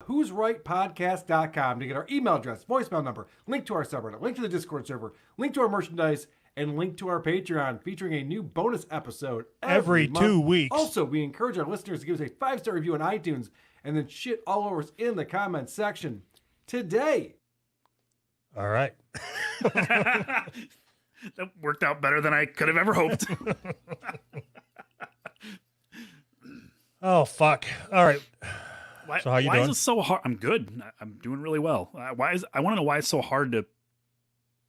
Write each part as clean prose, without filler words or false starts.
who'srightpodcast.com to get our email address, voicemail number, link to our subreddit, link to the Discord server, link to our merchandise, and link to our Patreon featuring a new bonus episode every month. 2 weeks. Also, we encourage our listeners to give us a 5-star review on iTunes and then shit all over us in the comments section. Today. All right. That worked out better than I could have ever hoped. Oh, fuck. All right. So how you why doing? is it so hard? I'm good. I'm doing really well. I want to know why it's so hard to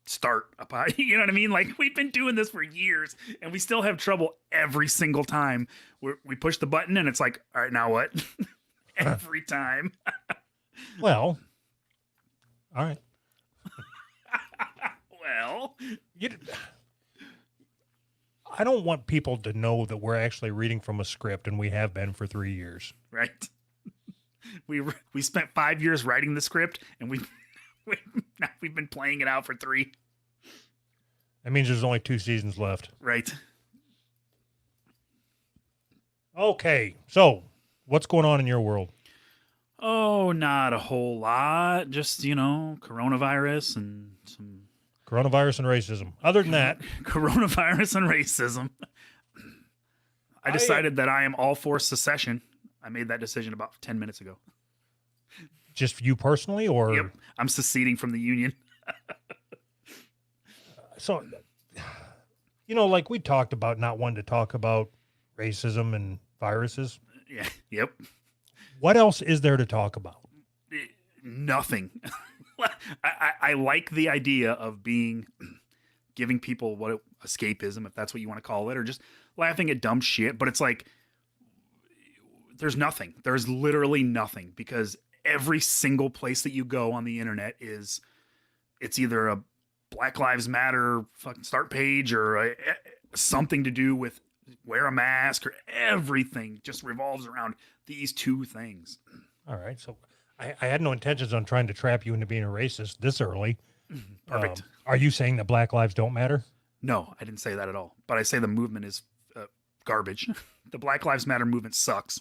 start a pod. You know what I mean? Like, we've been doing this for years and we still have trouble every single time. We push the button and it's like, all right, now what? Every time. Well, all right. Well, I don't want people to know that we're actually reading from a script, and we have been for 3 years. right. We spent 5 years writing the script and we've been playing it out for 3. That means there's only 2 seasons left. Right. Okay, so what's going on in your world? Oh, not a whole lot. Just, coronavirus and some Coronavirus and racism. Other than that, coronavirus and racism. I decided that I am all for secession. I made that decision about 10 minutes ago. just you personally, or Yep. I'm seceding from the union. so, like we talked about not wanting to talk about racism and viruses. Yeah. Yep. What else is there to talk about? Nothing. I like the idea of giving people escapism, if that's what you want to call it, or just laughing at dumb shit. But it's like, there's nothing. There's literally nothing, because every single place that you go on the internet it's either a Black Lives Matter fucking start page or something to do with wear a mask, or everything just revolves around these 2 things. All right. So I had no intentions on trying to trap you into being a racist this early. Perfect. Are you saying that Black lives don't matter? No, I didn't say that at all. But I say the movement is garbage. The Black Lives Matter movement sucks.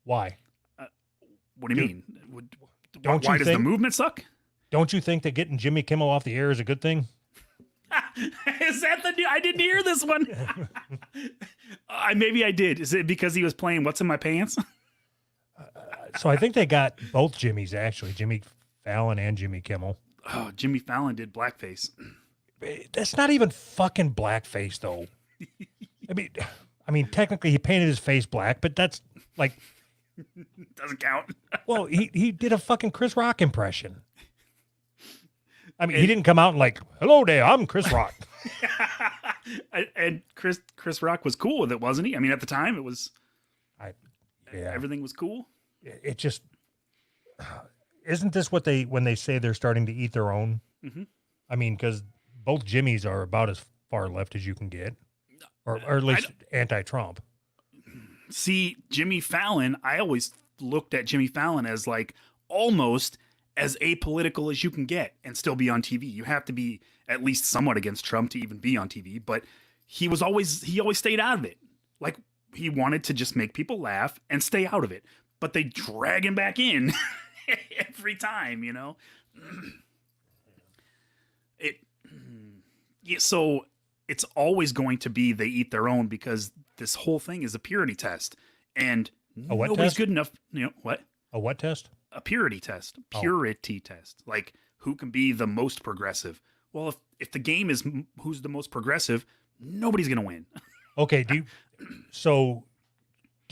Why? What do you mean? Why does the movement suck? Don't you think that getting Jimmy Kimmel off the air is a good thing? Is that the new? I didn't hear this one. Maybe I did. Is it because he was playing What's in My Pants? So I think they got both Jimmys, actually, Jimmy Fallon and Jimmy Kimmel. Oh, Jimmy Fallon did blackface. That's not even fucking blackface, though. I mean, technically he painted his face black, but that's like... Doesn't count. Well, he did a fucking Chris Rock impression. I mean, he didn't come out and like, hello there, I'm Chris Rock. And Chris Rock was cool with it, wasn't he? I mean, at the time, it was... Everything was cool. It just... Isn't this when they say they're starting to eat their own? Mm-hmm. I mean, because both Jimmys are about as far left as you can get. Or at least anti-Trump. See, Jimmy Fallon, I always looked at Jimmy Fallon as like almost as apolitical as you can get and still be on TV. You have to be at least somewhat against Trump to even be on TV, but he always stayed out of it. Like, he wanted to just make people laugh and stay out of it, but they drag him back in every time, So it's always going to be they eat their own, because this whole thing is a purity test, and nobody's test? good enough. What? A what test? A purity test. Purity test. Like, who can be the most progressive? Well, if the game is who's the most progressive, nobody's going to win. Okay. Do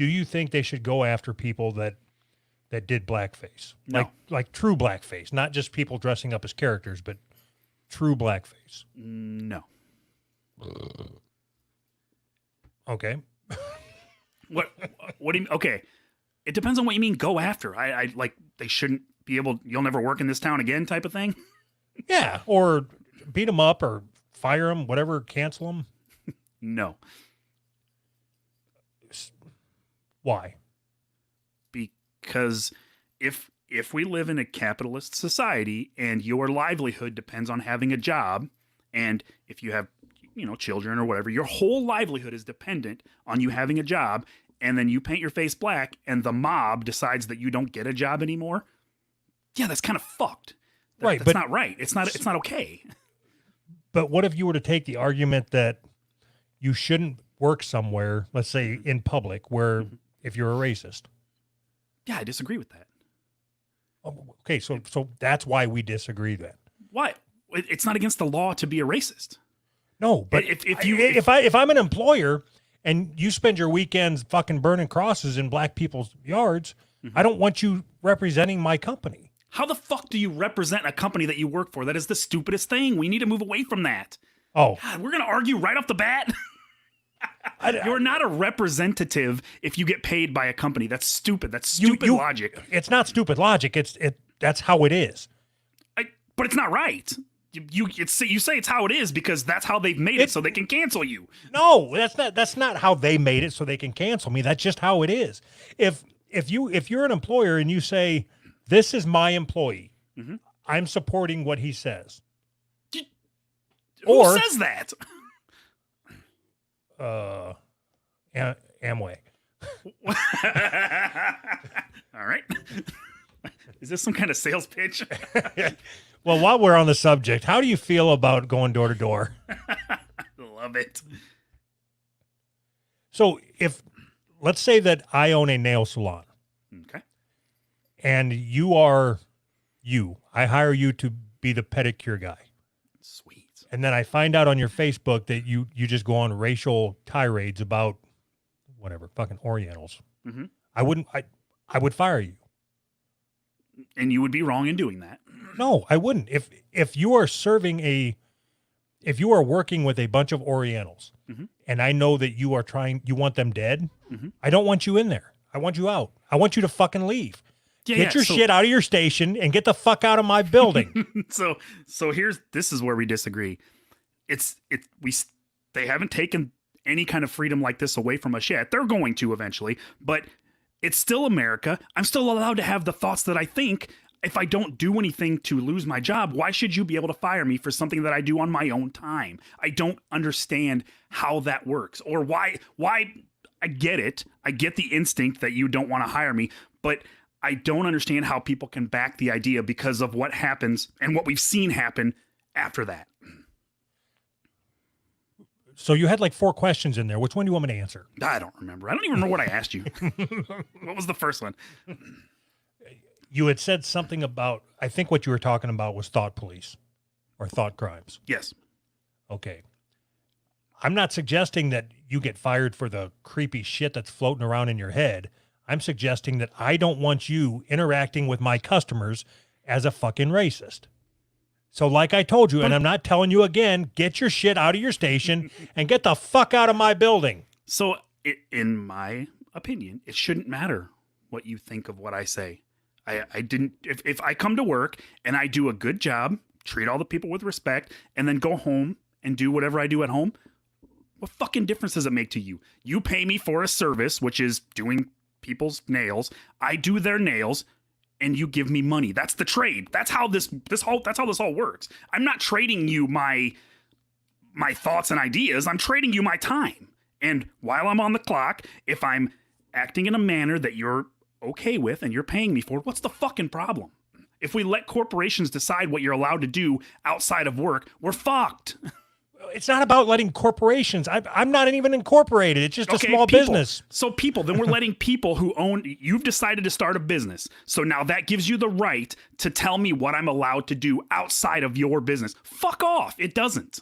you think they should go after people that did blackface? No. Like true blackface, not just people dressing up as characters, but true blackface. No. Okay. What do you... Okay. It depends on what you mean go after. I like, they shouldn't be able... You'll never work in this town again type of thing? Yeah. Or beat them up or fire them, whatever, cancel them. No. Why? Because if we live in a capitalist society and your livelihood depends on having a job, and if you have children or whatever, your whole livelihood is dependent on you having a job, and then you paint your face black and the mob decides that you don't get a job anymore, yeah, that's kind of fucked. Right, That's but not right. It's not okay. But what if you were to take the argument that you shouldn't work somewhere, let's say in public, where if you're a racist? Yeah, I disagree with that. Oh, okay, so that's why we disagree then. Why? It's not against the law to be a racist. No, but if I'm an employer and you spend your weekends fucking burning crosses in black people's yards, I don't want you representing my company. How the fuck do you represent a company that you work for? That is the stupidest thing. We need to move away from that. Oh, God, we're going to argue right off the bat. You're not a representative if you get paid by a company. That's stupid. That's stupid logic. It's not stupid logic. That's how it is. But it's not right. You say it's how it is because that's how they've made it so they can cancel you. No, that's not how they made it so they can cancel me. That's just how it is. If you're an employer and you say, this is my employee, I'm supporting what he says. Who says that? Amway. All right. Is this some kind of sales pitch? Well, while we're on the subject, how do you feel about going door to door? Love it. So let's say that I own a nail salon. Okay. And I hire you to be the pedicure guy. Sweet. And then I find out on your Facebook that you just go on racial tirades about whatever, fucking Orientals. I would fire you. And you would be wrong in doing that. No, I wouldn't. If you are working with a bunch of Orientals and I know that you want them dead, I don't want you in there. I want you out. I want you to fucking leave. Get your shit out of your station and get the fuck out of my building. So this is where we disagree. They haven't taken any kind of freedom like this away from us yet. They're going to eventually, but it's still America. I'm still allowed to have the thoughts that I think. If I don't do anything to lose my job, why should you be able to fire me for something that I do on my own time? I don't understand how that works or why I get it. I get the instinct that you don't want to hire me, but I don't understand how people can back the idea because of what happens and what we've seen happen after that. So you had like 4 questions in there. Which one do you want me to answer? I don't remember. I don't even remember what I asked you. What was the first one? You had said something about, I think what you were talking about was thought police or thought crimes. Yes. Okay. I'm not suggesting that you get fired for the creepy shit that's floating around in your head. I'm suggesting that I don't want you interacting with my customers as a fucking racist. So like I told you, and I'm not telling you again, get your shit out of your station and get the fuck out of my building. So in my opinion, it shouldn't matter what you think of what I say. I didn't, if I come to work and I do a good job, treat all the people with respect, and then go home and do whatever I do at home, what fucking difference does it make to you? You pay me for a service, which is doing people's nails. I do their nails and you give me money. That's the trade. That's how this all works. I'm not trading you my thoughts and ideas. I'm trading you my time. And while I'm on the clock, if I'm acting in a manner that you're okay with and you're paying me for, what's the fucking problem? If we let corporations decide what you're allowed to do outside of work, we're fucked. It's not about letting corporations. I'm not even incorporated. It's just a small business. So then we're letting people who own, you've decided to start a business. So now that gives you the right to tell me what I'm allowed to do outside of your business. Fuck off. It doesn't.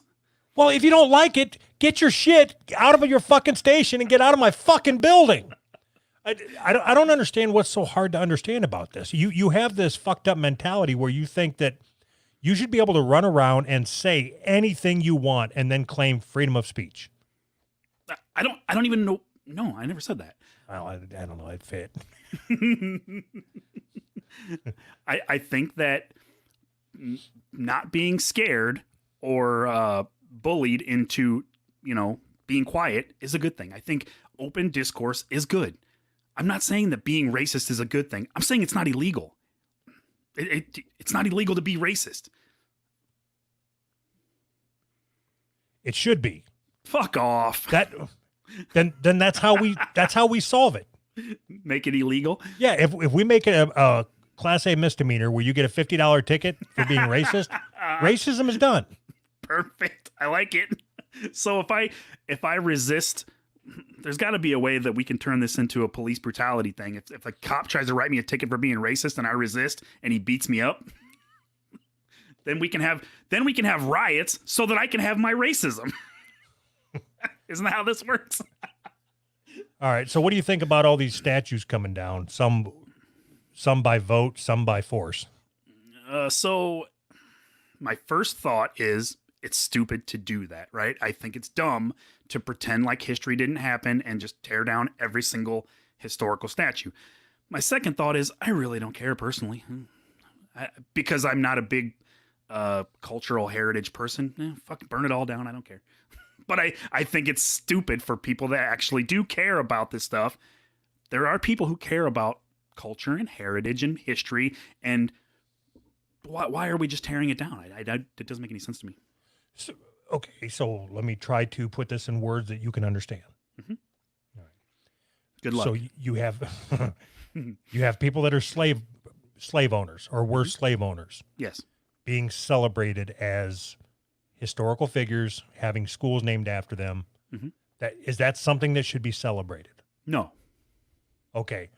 Well, if you don't like it, get your shit out of your fucking station and get out of my fucking building. I don't understand what's so hard to understand about this. You have this fucked up mentality where you think that you should be able to run around and say anything you want and then claim freedom of speech. I don't even know. No, I never said that. Well, I don't know. I'd fit. I think that not being scared or bullied into, being quiet is a good thing. I think open discourse is good. I'm not saying that being racist is a good thing. I'm saying it's not illegal. It's not illegal to be racist. It should be. Fuck off. then that's how we solve it. Make it illegal. Yeah, if we make it a Class A misdemeanor where you get a $50 ticket for being racist, racism is done. Perfect. I like it. So if I resist, there's got to be a way that we can turn this into a police brutality thing. If a cop tries to write me a ticket for being racist and I resist and he beats me up, then we can have riots so that I can have my racism. Isn't that how this works? All right. So what do you think about all these statues coming down? Some by vote, some by force. So my first thought is it's stupid to do that, right? I think it's dumb to pretend like history didn't happen and just tear down every single historical statue. My second thought is I really don't care personally. Because I'm not a big cultural heritage person. Fucking burn it all down. I don't care. But I think it's stupid for people that actually do care about this stuff. There are people who care about culture and heritage and history, and why are we just tearing it down? It doesn't make any sense to me. So let me try to put this in words that you can understand. Mm-hmm. All right. Good luck. So you have you have people that are slave owners or were slave owners. Yes. Being celebrated as historical figures, having schools named after them. Mm-hmm. Is that something that should be celebrated? No. Okay.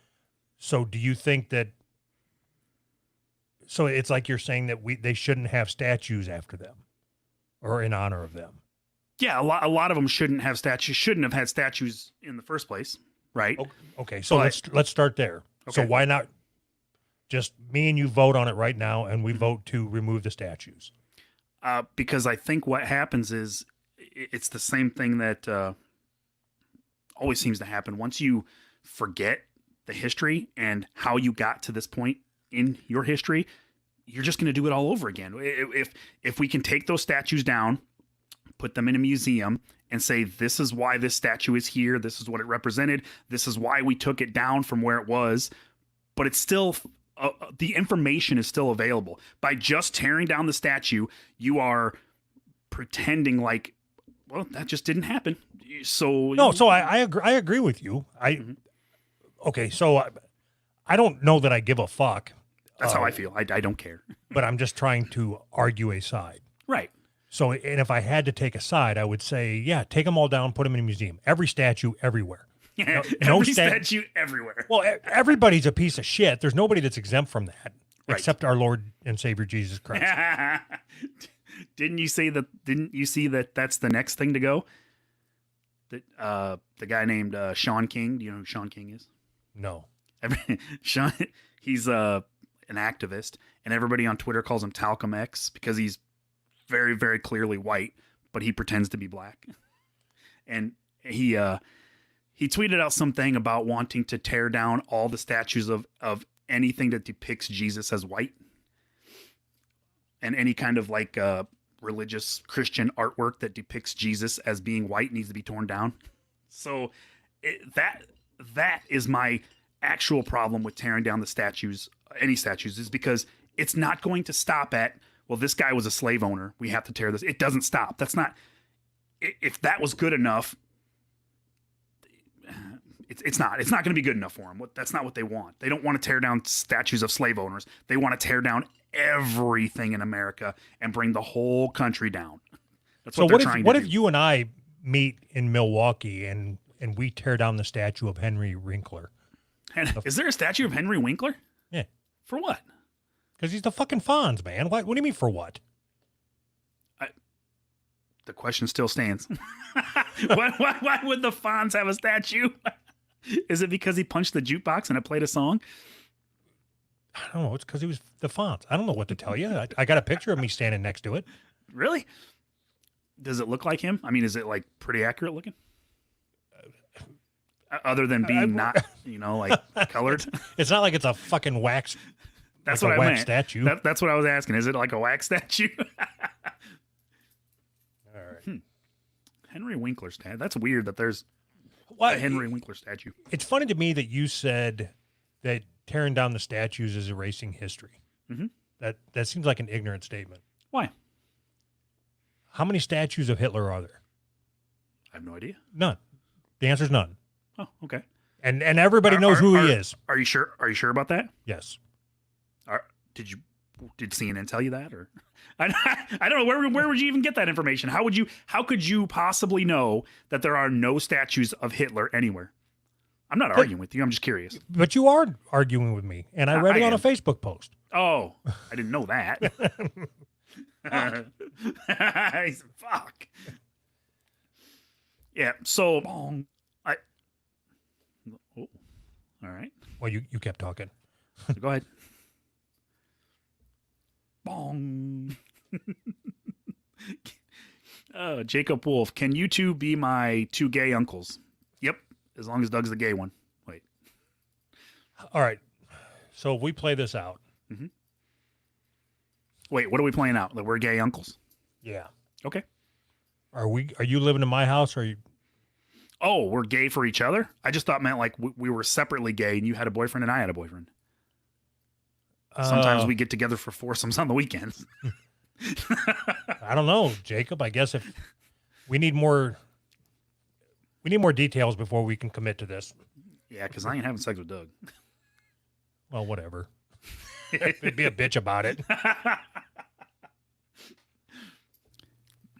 So do you think that, so it's like you're saying that they shouldn't have statues after them or in honor of them? Yeah, a lot of them shouldn't have had statues in the first place, right? Okay. So let's start there. Okay. So why not just me and you vote on it right now and we vote to remove the statues? Because I think what happens is it's the same thing that always seems to happen. Once you forget the history and how you got to this point in your history, you're just going to do it all over again. If we can take those statues down, put them in a museum, and say, this is why this statue is here, this is what it represented, this is why we took it down from where it was, but it's still... the information is still available. By just tearing down the statue, you are pretending like, well, that just didn't happen. So I agree with you. Okay, so I don't know that I give a fuck. That's how I feel. I don't care. But I'm just trying to argue a side. Right. So, and if I had to take a side, I would say, yeah, take them all down, put them in a museum. Every statue, everywhere. Every statue everywhere. Well, everybo's a piece of shit. There's nobody that's exempt from that, right, except our Lord and Savior Jesus Christ. Didn't you see that that's the next thing to go? That the guy named Sean King. Do you know who Sean King is? No. Sean, he's an activist, and everybody on Twitter calls him Talcum X because he's very, very clearly white, but he pretends to be black. And he tweeted out something about wanting to tear down all the statues of anything that depicts Jesus as white, and any kind of like religious Christian artwork that depicts Jesus as being white needs to be torn down. So that is my actual problem with tearing down the statues, any statues, is because it's not going to stop at, well, this guy was a slave owner, we have to tear this. It doesn't stop. That's not, if that was good enough, it's not going to be good enough for them. That's not what they want. They don't want to tear down statues of slave owners. They want to tear down everything in America and bring the whole country down. That's what they're trying to do. What if you and I meet in Milwaukee and we tear down the statue of Henry Winkler? Is there a statue of Henry Winkler? Yeah. For what? Because he's the fucking Fonz, man. What do you mean for what? The question still stands. Why would the Fonz have a statue? Is it because he punched the jukebox and it played a song? I don't know. It's because he was the Fonz. I don't know what to tell you. I got a picture of me standing next to it. Really? Does it look like him? I mean, is it like pretty accurate looking? Other than being not, like colored. It's not like it's a fucking wax. That's like what a I wax meant. Statue. That's what I was asking. Is it like a wax statue? All right. Henry Winkler statue. That's weird that there's a Henry Winkler statue. It's funny to me that you said that tearing down the statues is erasing history. Mm-hmm. That seems like an ignorant statement. Why? How many statues of Hitler are there? I have no idea. None. The answer's none. Oh, okay. And everybody knows who he is. Are you sure? Are you sure about that? Yes. Did CNN tell you that, or I don't know where would you even get that information? How could you possibly know that there are no statues of Hitler anywhere? I'm not arguing with you. I'm just curious. But you are arguing with me, and I read it on a Facebook post. Oh, I didn't know that. Fuck. Yeah. So oh, all right. Well, you kept talking. Go ahead. Bong. Jacob Wolf, can you two be my two gay uncles? Yep, as long as Doug's the gay one. Wait. All right. So if we play this out. Mm-hmm. Wait, what are we playing out? That we're gay uncles? Yeah. Okay. Are you living in my house, or are you? Oh, we're gay for each other? I just thought meant like we were separately gay and you had a boyfriend and I had a boyfriend. Sometimes we get together for foursomes on the weekends. I don't know, Jacob. I guess if we need more details before we can commit to this. Yeah, because I ain't having sex with Doug. Well, whatever. Be a bitch about it.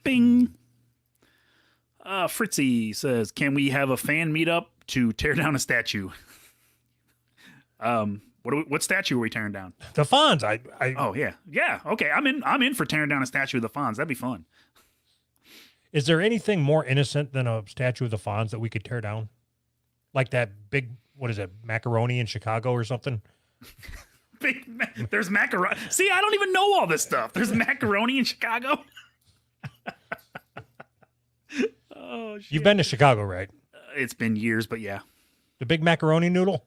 Bing. Fritzy says, "Can we have a fan meetup to tear down a statue?" What statue are we tearing down? The Fonz. Oh yeah. Okay, I'm in for tearing down a statue of the Fonz. That'd be fun. Is there anything more innocent than a statue of the Fonz that we could tear down? Like that big, what is it, macaroni in Chicago or something? There's macaroni. See, I don't even know all this stuff. There's macaroni in Chicago. Oh, shit. You've been to Chicago, right? It's been years, but yeah. The big macaroni noodle?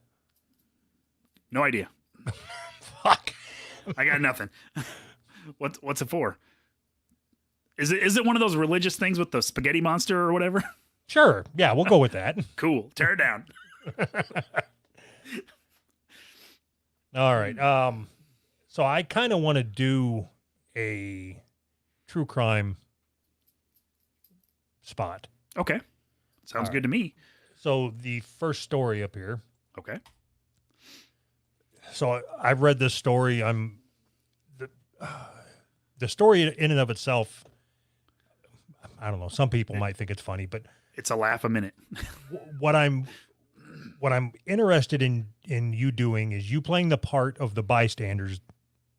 No idea. Fuck. I got nothing. What's it for? Is it one of those religious things with the spaghetti monster or whatever? Sure. Yeah, we'll go with that. Cool. Tear it down. All right. So I kind of want to do a true crime spot. Okay. Sounds All good to me. So the first story up here. Okay. So I've read this story. The story in and of itself, I don't know. Some people might think it's funny, but it's a laugh a minute. what I'm interested in you doing is you playing the part of the bystanders,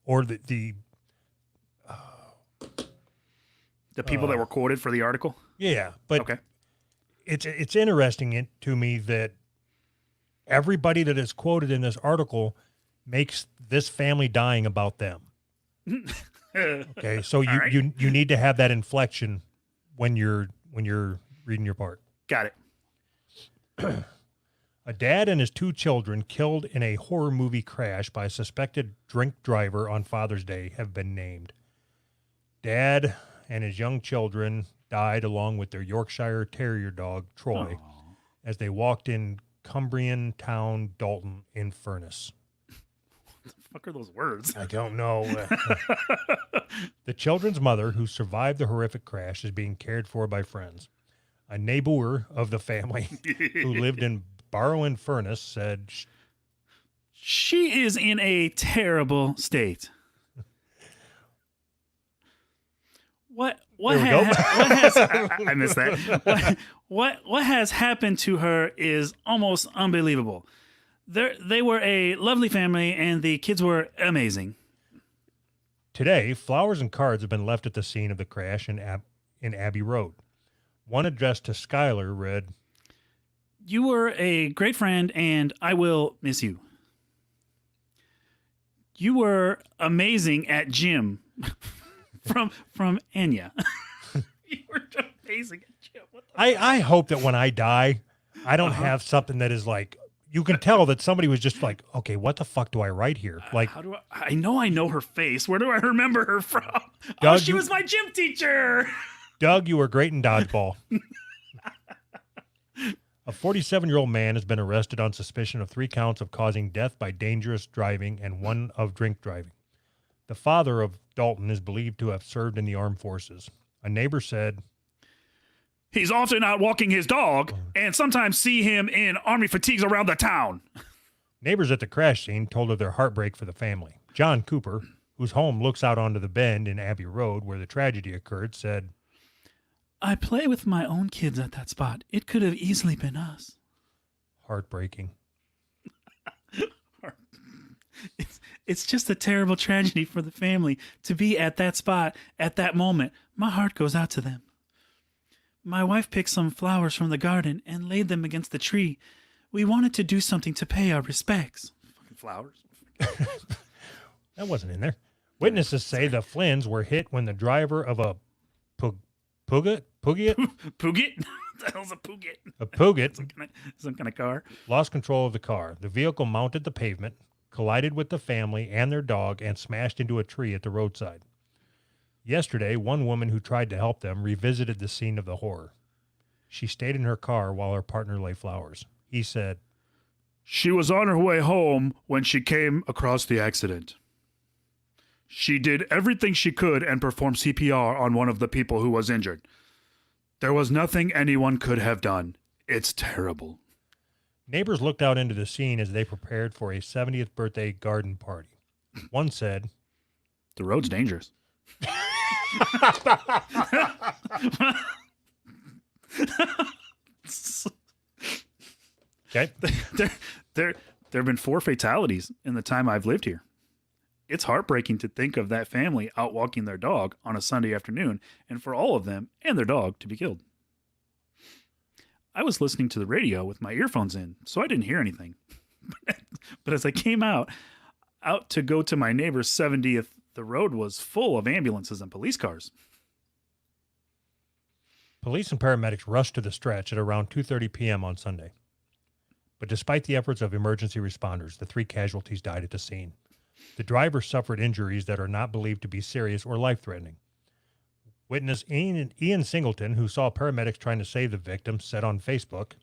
or the people that were quoted for the article. Yeah, but okay. It's interesting to me that everybody that is quoted in this article makes this family dying about them. Okay, so you need to have that inflection when you're reading your part. Got it. A dad and his two children killed in a horror movie crash by a suspected drink driver on Father's Day have been named. Dad and his young children died along with their Yorkshire Terrier dog, Troy, as they walked in Cumbrian town Dalton in Furness. What the fuck are those words? I don't know. The children's mother, who survived the horrific crash, is being cared for by friends. A neighbor of the family who lived in Barrow Furness said, "She is in a terrible state." What has I missed that. What has happened to her is almost unbelievable. They were a lovely family and the kids were amazing. Today, flowers and cards have been left at the scene of the crash in Abbey Road. One addressed to Skylar read, "You were a great friend and I will miss you. You were amazing at gym." From Anya. You were amazing at gym. I hope that when I die, I don't have something that is like, you can tell that somebody was just like, okay, what the fuck do I write here? Like, how do I know her face. Where do I remember her from? Doug, she was my gym teacher. Doug, you were great in dodgeball. A 47-year-old man has been arrested on suspicion of 3 counts of causing death by dangerous driving and 1 of drink driving. The father of Dalton is believed to have served in the armed forces. A neighbor said, He's often out walking his dog and sometimes see him in army fatigues around the town. Neighbors at the crash scene told of their heartbreak for the family. John Cooper, whose home looks out onto the bend in Abbey Road where the tragedy occurred, said, I play with my own kids at that spot. It could have easily been us. Heartbreaking. It's just a terrible tragedy for the family to be at that spot at that moment. My heart goes out to them. My wife picked some flowers from the garden and laid them against the tree. We wanted to do something to pay our respects. Fucking flowers. That wasn't in there. Witnesses say the Flynns were hit when the driver of a Puget? Puget? What the hell's a Puget? A Puget. Some kind of car. Lost control of the car. The vehicle mounted the pavement, collided with the family and their dog, and smashed into a tree at the roadside. Yesterday, one woman who tried to help them revisited the scene of the horror. She stayed in her car while her partner lay flowers. He said, She was on her way home when she came across the accident. She did everything she could and performed CPR on one of the people who was injured. There was nothing anyone could have done. It's terrible. Neighbors looked out into the scene as they prepared for a 70th birthday garden party. One said, The road's dangerous. Okay. There have been 4 fatalities in the time I've lived here. It's heartbreaking to think of that family out walking their dog on a Sunday afternoon and for all of them and their dog to be killed. I was listening to the radio with my earphones in, so I didn't hear anything. But as I came out to go to my neighbor's 70th, the road was full of ambulances and police cars. Police and paramedics rushed to the stretch at around 2:30 p.m. on Sunday. But despite the efforts of emergency responders, the 3 casualties died at the scene. The driver suffered injuries that are not believed to be serious or life-threatening. Witness Ian Singleton, who saw paramedics trying to save the victim, said on Facebook,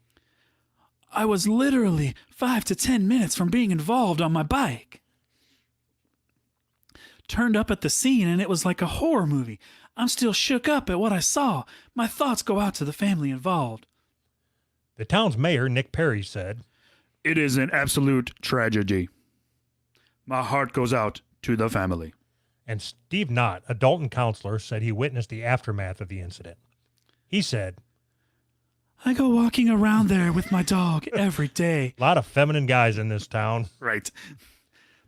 I was literally 5 to 10 minutes from being involved on my bike. Turned up at the scene and it was like a horror movie. I'm still shook up at what I saw. My thoughts go out to the family involved. The town's mayor, Nick Perry, said, It is an absolute tragedy. My heart goes out to the family. And Steve Knott, a Dalton counselor, said he witnessed the aftermath of the incident. He said, I go walking around there with my dog every day. A lot of feminine guys in this town. Right.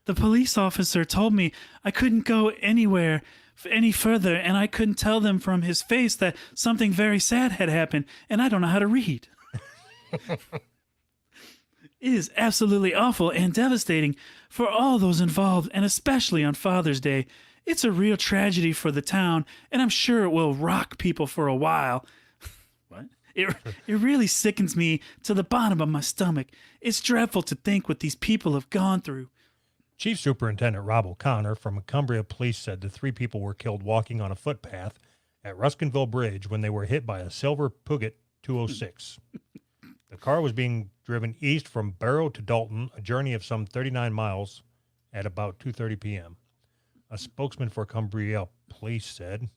The police officer told me I couldn't go anywhere any further, and I couldn't tell them from his face that something very sad had happened, and I don't know how to read. It is absolutely awful and devastating for all those involved, and especially on Father's Day. It's a real tragedy for the town, and I'm sure it will rock people for a while. What? It really sickens me to the bottom of my stomach. It's dreadful to think what these people have gone through. Chief Superintendent Rob O'Connor from Cumbria Police said the 3 people were killed walking on a footpath at Ruskinville Bridge when they were hit by a silver Puget 206. The car was being driven east from Barrow to Dalton, a journey of some 39 miles at about 2:30 p.m. A spokesman for Cumbria Police said,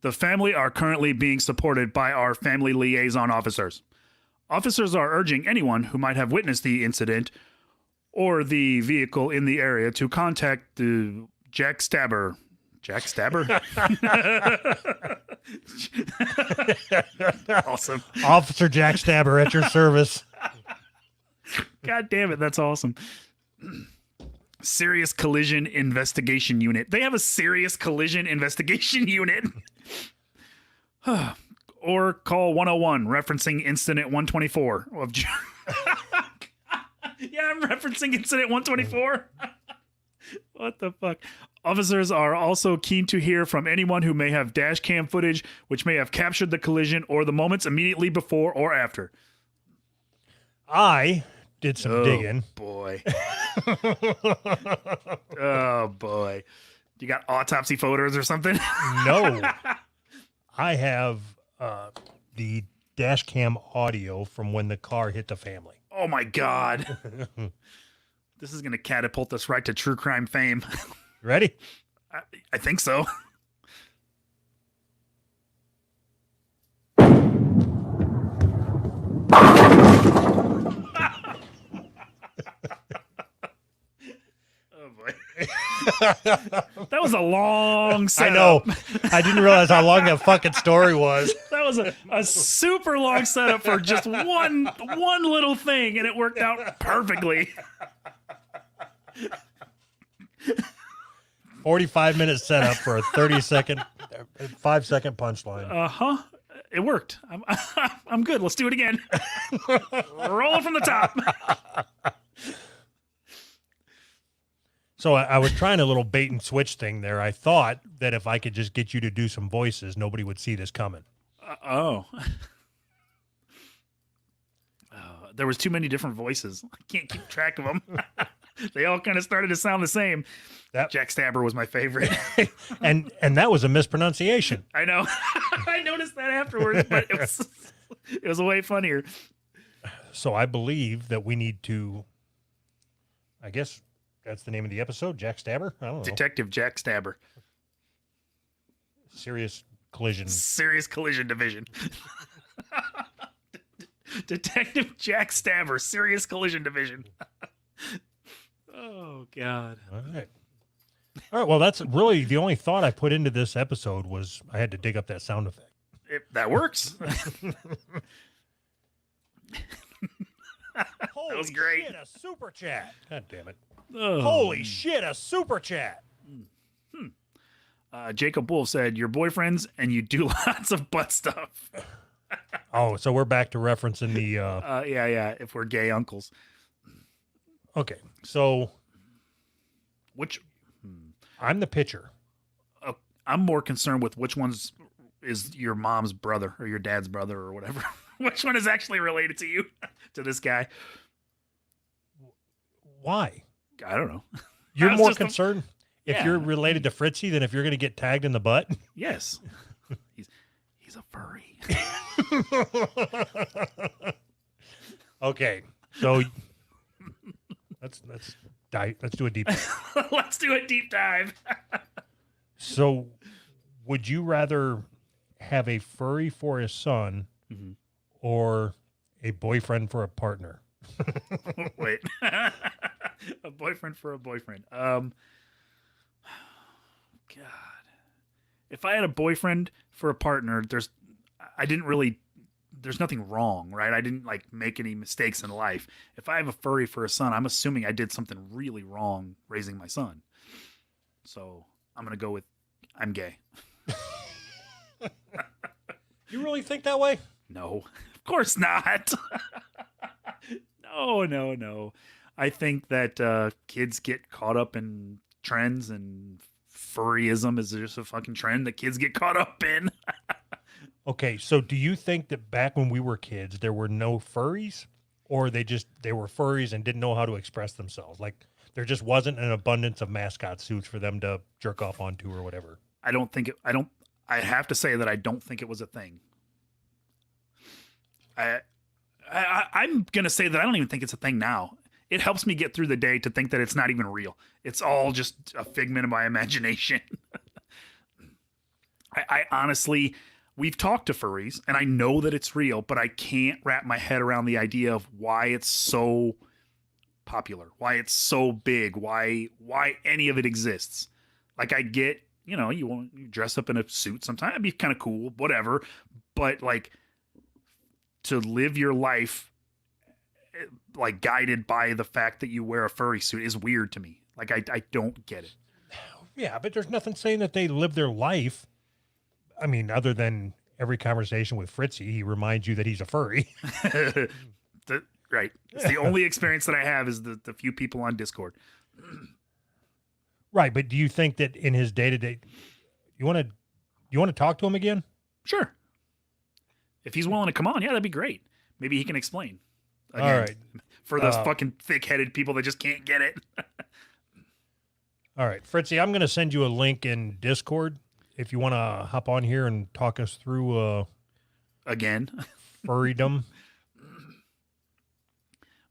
The family are currently being supported by our family liaison officers. Officers are urging anyone who might have witnessed the incident or the vehicle in the area to contact the Jack Stabber. Jack Stabber? Awesome. Officer Jack Stabber at your service. God damn it, that's awesome. Serious Collision Investigation Unit. They have a Serious Collision Investigation Unit. Or call 101, referencing Incident 124 of Yeah, I'm referencing Incident 124. What the fuck? Officers are also keen to hear from anyone who may have dash cam footage which may have captured the collision or the moments immediately before or after. I did some digging. Boy. Oh, boy. You got autopsy photos or something? No. I have the dash cam audio from when the car hit the family. Oh, my God. This is going to catapult us right to true crime fame. Ready? I think so. That was a long I setup. know. I didn't realize how long that fucking story was. That was a super long setup for just one little thing, and it worked out perfectly. 45-minute setup for a 5-second punchline. Uh-huh. It worked. I'm good. Let's do it again. Roll it from the top. So I was trying a little bait and switch thing there. I thought that if I could just get you to do some voices, nobody would see this coming. There was too many different voices. I can't keep track of them. They all kind of started to sound the same. Jack Stabber was my favorite. and that was a mispronunciation. I know. I noticed that afterwards, but it was way funnier. So I believe that we need to, I guess that's the name of the episode, Jack Stabber? I don't know. Detective Jack Stabber. Serious Collision Division. Detective Jack Stabber, Serious Collision Division. Oh, God. All right. Well, that's really the only thought I put into this episode was I had to dig up that sound effect. That works. Holy was great. Shit, a super chat. God damn it. Oh. Holy shit, a super chat. Jacob Wolf said, your boyfriends and you do lots of butt stuff. Oh, so we're back to referencing the... Yeah, if we're gay uncles. Okay, so... Which... I'm the pitcher. I'm more concerned with which one's is your mom's brother or your dad's brother or whatever. Which one is actually related to you, to this guy? Why? I don't know. You're more concerned if you're related to Fritzy than if you're going to get tagged in the butt? Yes. He's a furry. Okay, so let's do a deep dive. Let's do a deep dive. So, would you rather have a furry for his son or a boyfriend for a partner? Wait. A boyfriend for a boyfriend. God. If I had a boyfriend for a partner, there's nothing wrong, right? I didn't make any mistakes in life. If I have a furry for a son, I'm assuming I did something really wrong raising my son. So I'm going to go with I'm gay. You really think that way? No, of course not. No. I think that kids get caught up in trends, and furryism is just a fucking trend that kids get caught up in. Okay, so do you think that back when we were kids, there were no furries, or they were furries and didn't know how to express themselves? Like there just wasn't an abundance of mascot suits for them to jerk off onto or whatever. I have to say that I don't think it was a thing. I'm going to say that I don't even think it's a thing now. It helps me get through the day to think that it's not even real. It's all just a figment of my imagination. I honestly, we've talked to furries and I know that it's real, but I can't wrap my head around the idea of why it's so popular, why it's so big, why any of it exists. Like I get, you dress up in a suit sometimes, it'd be kind of cool, whatever. But to live your life guided by the fact that you wear a furry suit is weird to me. I don't get it. Yeah, but there's nothing saying that they live their life. I mean, other than every conversation with Fritzy, he reminds you that he's a furry. Right. It's the only experience that I have is the few people on Discord. Right, but do you think that in his day-to-day, you want to talk to him again? Sure. If he's willing to come on, yeah, that'd be great. Maybe he can explain. Again, all right. For those fucking thick-headed people that just can't get it. All right, Fritzy, I'm going to send you a link in Discord if you want to hop on here and talk us through again furrydom.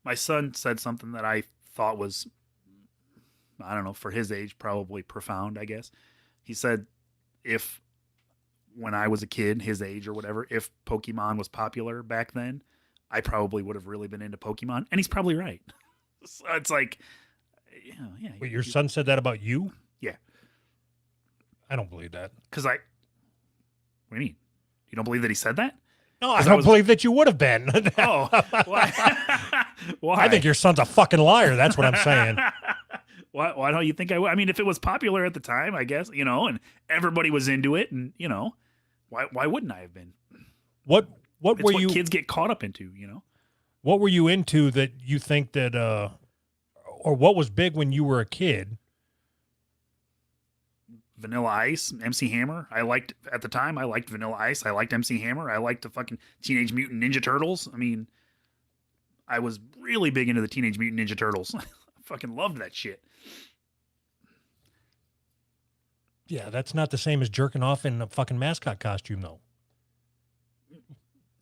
My son said something that I thought was, I don't know, for his age, probably profound, I guess. He said, when I was a kid, his age or whatever, if Pokemon was popular back then, I probably would have really been into Pokemon. And he's probably right. So it's Yeah. Wait, your son said that about you? Yeah. I don't believe that. Because what do you mean? You don't believe that he said that? No, I 'Cause don't believe that you would have been. Oh, why? Why? I think your son's a fucking liar. That's what I'm saying. Why don't you think I would? I mean, if it was popular at the time, I guess, and everybody was into it, and why wouldn't I have been? What It's were what you kids get caught up into, What were you into that you think that or what was big when you were a kid? Vanilla Ice, MC Hammer. I liked Vanilla Ice. I liked MC Hammer. I liked the fucking Teenage Mutant Ninja Turtles. I mean, I was really big into the Teenage Mutant Ninja Turtles. I fucking loved that shit. Yeah, that's not the same as jerking off in a fucking mascot costume, though.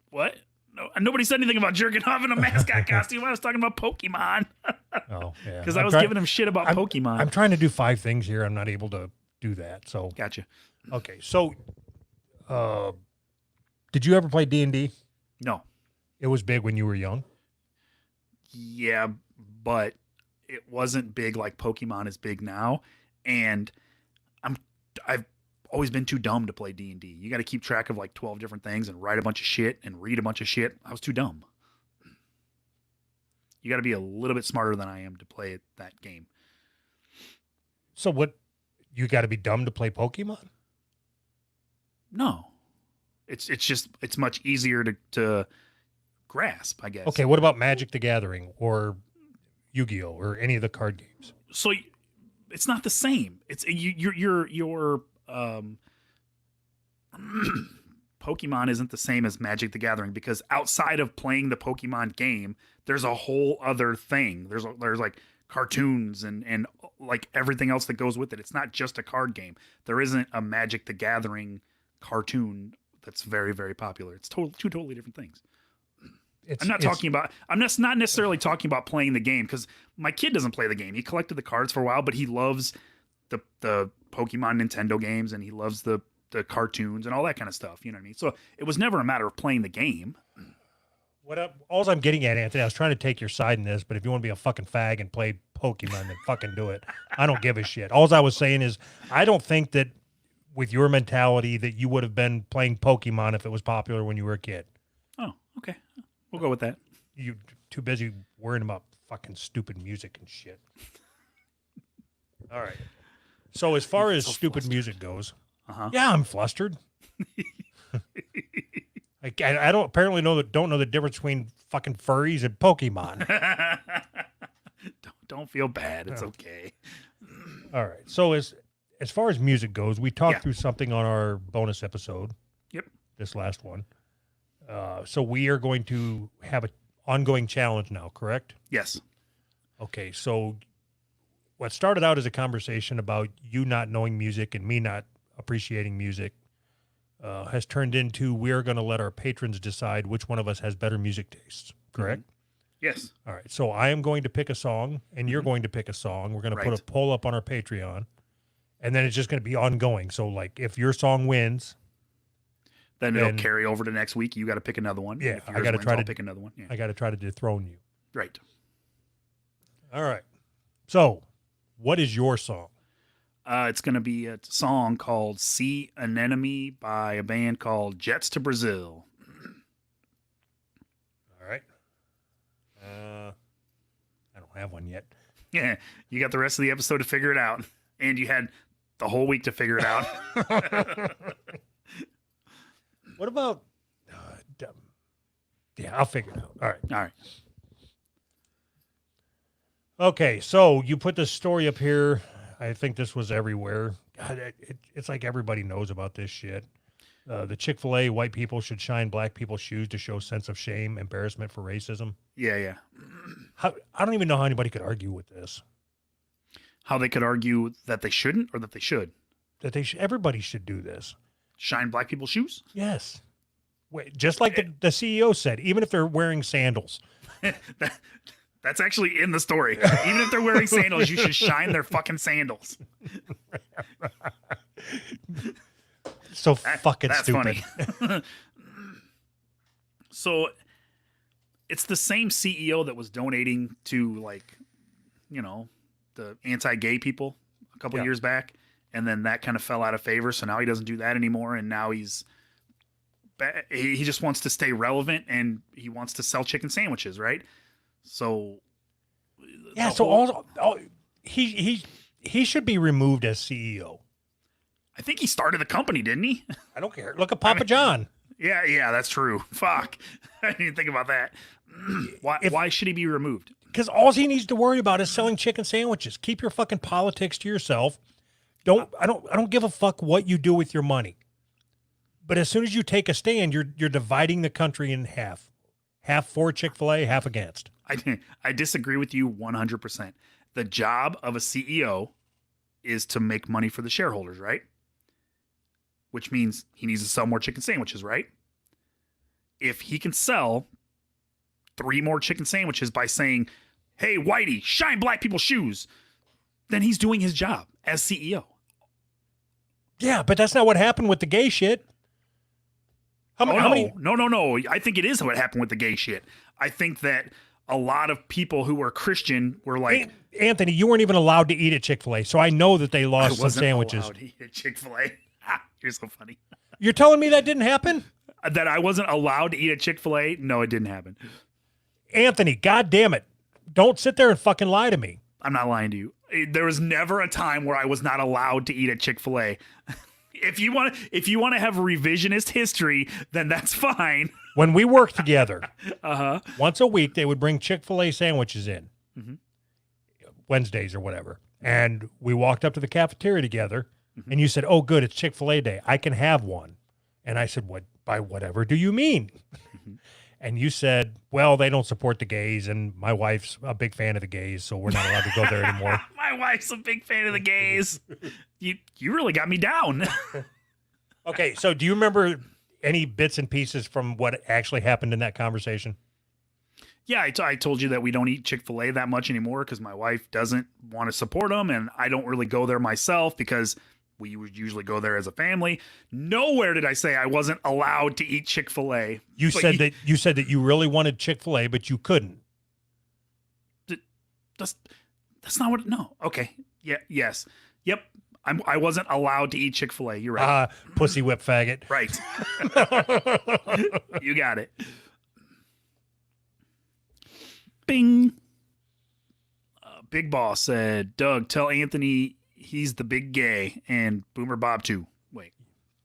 What? No, nobody said anything about jerking off in a mascot costume. I was talking about Pokemon. Oh, yeah. Because I was giving him shit about Pokemon. I'm trying to do 5 things here. I'm not able to do that. So Gotcha. okay. So, did you ever play D&D? No. It was big when you were young. Yeah, but it wasn't big like Pokemon is big now, and I've always been too dumb to play D&D. You got to keep track of like 12 different things and write a bunch of shit and read a bunch of shit. I was too dumb. You got to be a little bit smarter than I am to play that game. So what? You got to be dumb to play Pokemon? No, it's much easier to grasp, I guess. Okay, what about Magic the Gathering or Yu-Gi-Oh or any of the card games? So it's not the same. It's your Pokemon isn't the same as Magic the Gathering because outside of playing the Pokemon game, there's a whole other thing. There's like cartoons and like everything else that goes with it. It's not just a card game. There isn't a Magic the Gathering cartoon that's very, very popular. It's two totally different things. I'm not necessarily talking about playing the game because my kid doesn't play the game. He collected the cards for a while, but he loves the Pokemon Nintendo games and he loves the cartoons and all that kind of stuff. You know what I mean? So it was never a matter of playing the game. All I'm getting at, Anthony, I was trying to take your side in this, but if you want to be a fucking fag and play Pokemon, then fucking do it. I don't give a shit. All I was saying is I don't think that with your mentality that you would have been playing Pokemon if it was popular when you were a kid. Oh, okay. We'll go with that. You too busy worrying about fucking stupid music and shit. All right. So as far as stupid music goes, yeah, I'm flustered. I don't know the difference between fucking furries and Pokemon. Don't feel bad. It's okay. All right. So as far as music goes, we talked through something on our bonus episode. Yep. This last one. So we are going to have an ongoing challenge now, correct? Yes. Okay. So what started out as a conversation about you not knowing music and me not appreciating music has turned into we are going to let our patrons decide which one of us has better music tastes, correct? Mm-hmm. Yes. All right. So I am going to pick a song and you're going to pick a song. We're going to put a poll up on our Patreon and then it's just going to be ongoing. So like if your song wins, then it'll carry over to next week. You got to pick another one. Yeah. I got to try to pick another one. Yeah. I got to try to dethrone you. Right. All right. So what is your song? It's going to be a song called See an Enemy by a band called Jets to Brazil. All right. I don't have one yet. Yeah. You got the rest of the episode to figure it out. And you had the whole week to figure it out. What about... yeah, I'll figure it out. All right. All right. Okay, so you put this story up here. I think this was everywhere. God, it's like everybody knows about this shit. The Chick-fil-A, white people should shine black people's shoes to show sense of shame, embarrassment for racism. Yeah. I don't even know how anybody could argue with this. How they could argue that they shouldn't or that they should? That everybody should do this. Shine black people's shoes? Yes. Wait, just like the CEO said, even if they're wearing sandals. That's actually in the story. Even if they're wearing sandals, you should shine their fucking sandals. So fucking that's stupid. Funny. So it's the same CEO that was donating to the anti-gay people a couple Yeah. years back, and then that kind of fell out of favor. So now he doesn't do that anymore, and now he just wants to stay relevant, and he wants to sell chicken sandwiches, right? So Yeah. the So whole- he should be removed as CEO. I think he started the company, didn't he? I don't care. Look at Papa John. Yeah, that's true. Fuck, I didn't even think about that. Why should he be removed? Because all he needs to worry about is selling chicken sandwiches. Keep your fucking politics to yourself. I don't give a fuck what you do with your money. But as soon as you take a stand, you're dividing the country in half. Half for Chick-fil-A, half against. I disagree with you 100%. The job of a CEO is to make money for the shareholders, right? Which means he needs to sell more chicken sandwiches, right? If he can sell 3 more chicken sandwiches by saying, "Hey, Whitey, shine black people's shoes," then he's doing his job as CEO. Yeah, but that's not what happened with the gay shit. How many? No. I think it is what happened with the gay shit. I think that a lot of people who were Christian were like, Anthony, you weren't even allowed to eat at Chick-fil-A, so I know that they I lost some wasn't sandwiches. allowed to eat at Chick-fil-A. You're so funny. You're telling me that didn't happen? That I wasn't allowed to eat at Chick-fil-A? No, it didn't happen. Anthony, God damn it. Don't sit there and fucking lie to me. I'm not lying to you. There was never a time where I was not allowed to eat at Chick-fil-A. If you want to have revisionist history, then that's fine. When we worked together, Uh-huh. once a week, they would bring Chick-fil-A sandwiches in. Mhm. Wednesdays or whatever. And we walked up to the cafeteria together, and you said, "Oh, good, it's Chick-fil-A day. I can have one." And I said, "What? By whatever do you mean?" And you said, "Well, they don't support the gays, and my wife's a big fan of the gays, so we're not allowed to go there anymore." My wife's a big fan of the gays. You really got me down. Okay, so do you remember any bits and pieces from what actually happened in that conversation? Yeah, I told you that we don't eat Chick-fil-A that much anymore because my wife doesn't want to support them, and I don't really go there myself because we would usually go there as a family. Nowhere did I say I wasn't allowed to eat Chick-fil-A. You But said that you really wanted Chick-fil-A, but you couldn't. That's not what. No. Okay. Yeah. Yes. Yep. I wasn't allowed to eat Chick-fil-A. You're right. Pussy whip faggot. Right. You got it. Bing. Big Boss said, "Doug, tell Anthony he's the big gay and Boomer Bob too." Wait,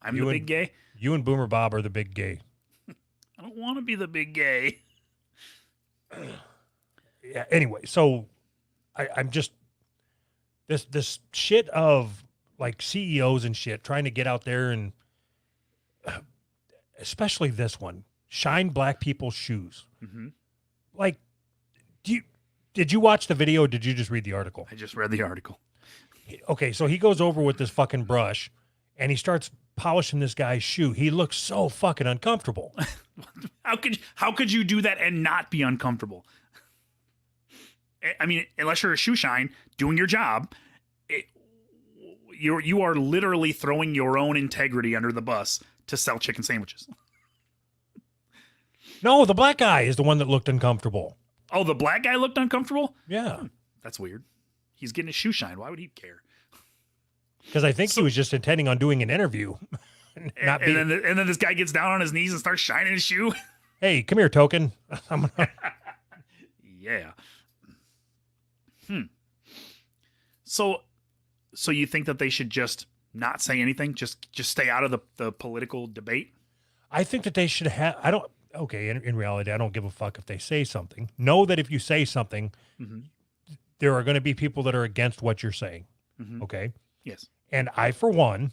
I'm the big gay? You and Boomer Bob are the big gay. I don't want to be the big gay. Yeah. Anyway, so I'm just this shit of like CEOs and shit trying to get out there and especially this one, shine black people's shoes. Mm-hmm. Like, did you watch the video or did you just read the article? I just read the article. Okay, so he goes over with this fucking brush and he starts polishing this guy's shoe. He looks so fucking uncomfortable. How could you do that and not be uncomfortable? I mean, unless you're a shoe shine doing your job, you are literally throwing your own integrity under the bus to sell chicken sandwiches. No, the black guy is the one that looked uncomfortable. Oh, the black guy looked uncomfortable? Yeah. That's weird. He's getting a shoe shine. Why would he care? Because I think he was just intending on doing an interview. And then this guy gets down on his knees and starts shining his shoe. Hey, come here, token. Yeah. So you think that they should just not say anything? Just stay out of the political debate? I think that they should have. In reality, I don't give a fuck if they say something. Know that if you say something, there are going to be people that are against what you're saying. Mm-hmm. Okay. Yes. And I, for one,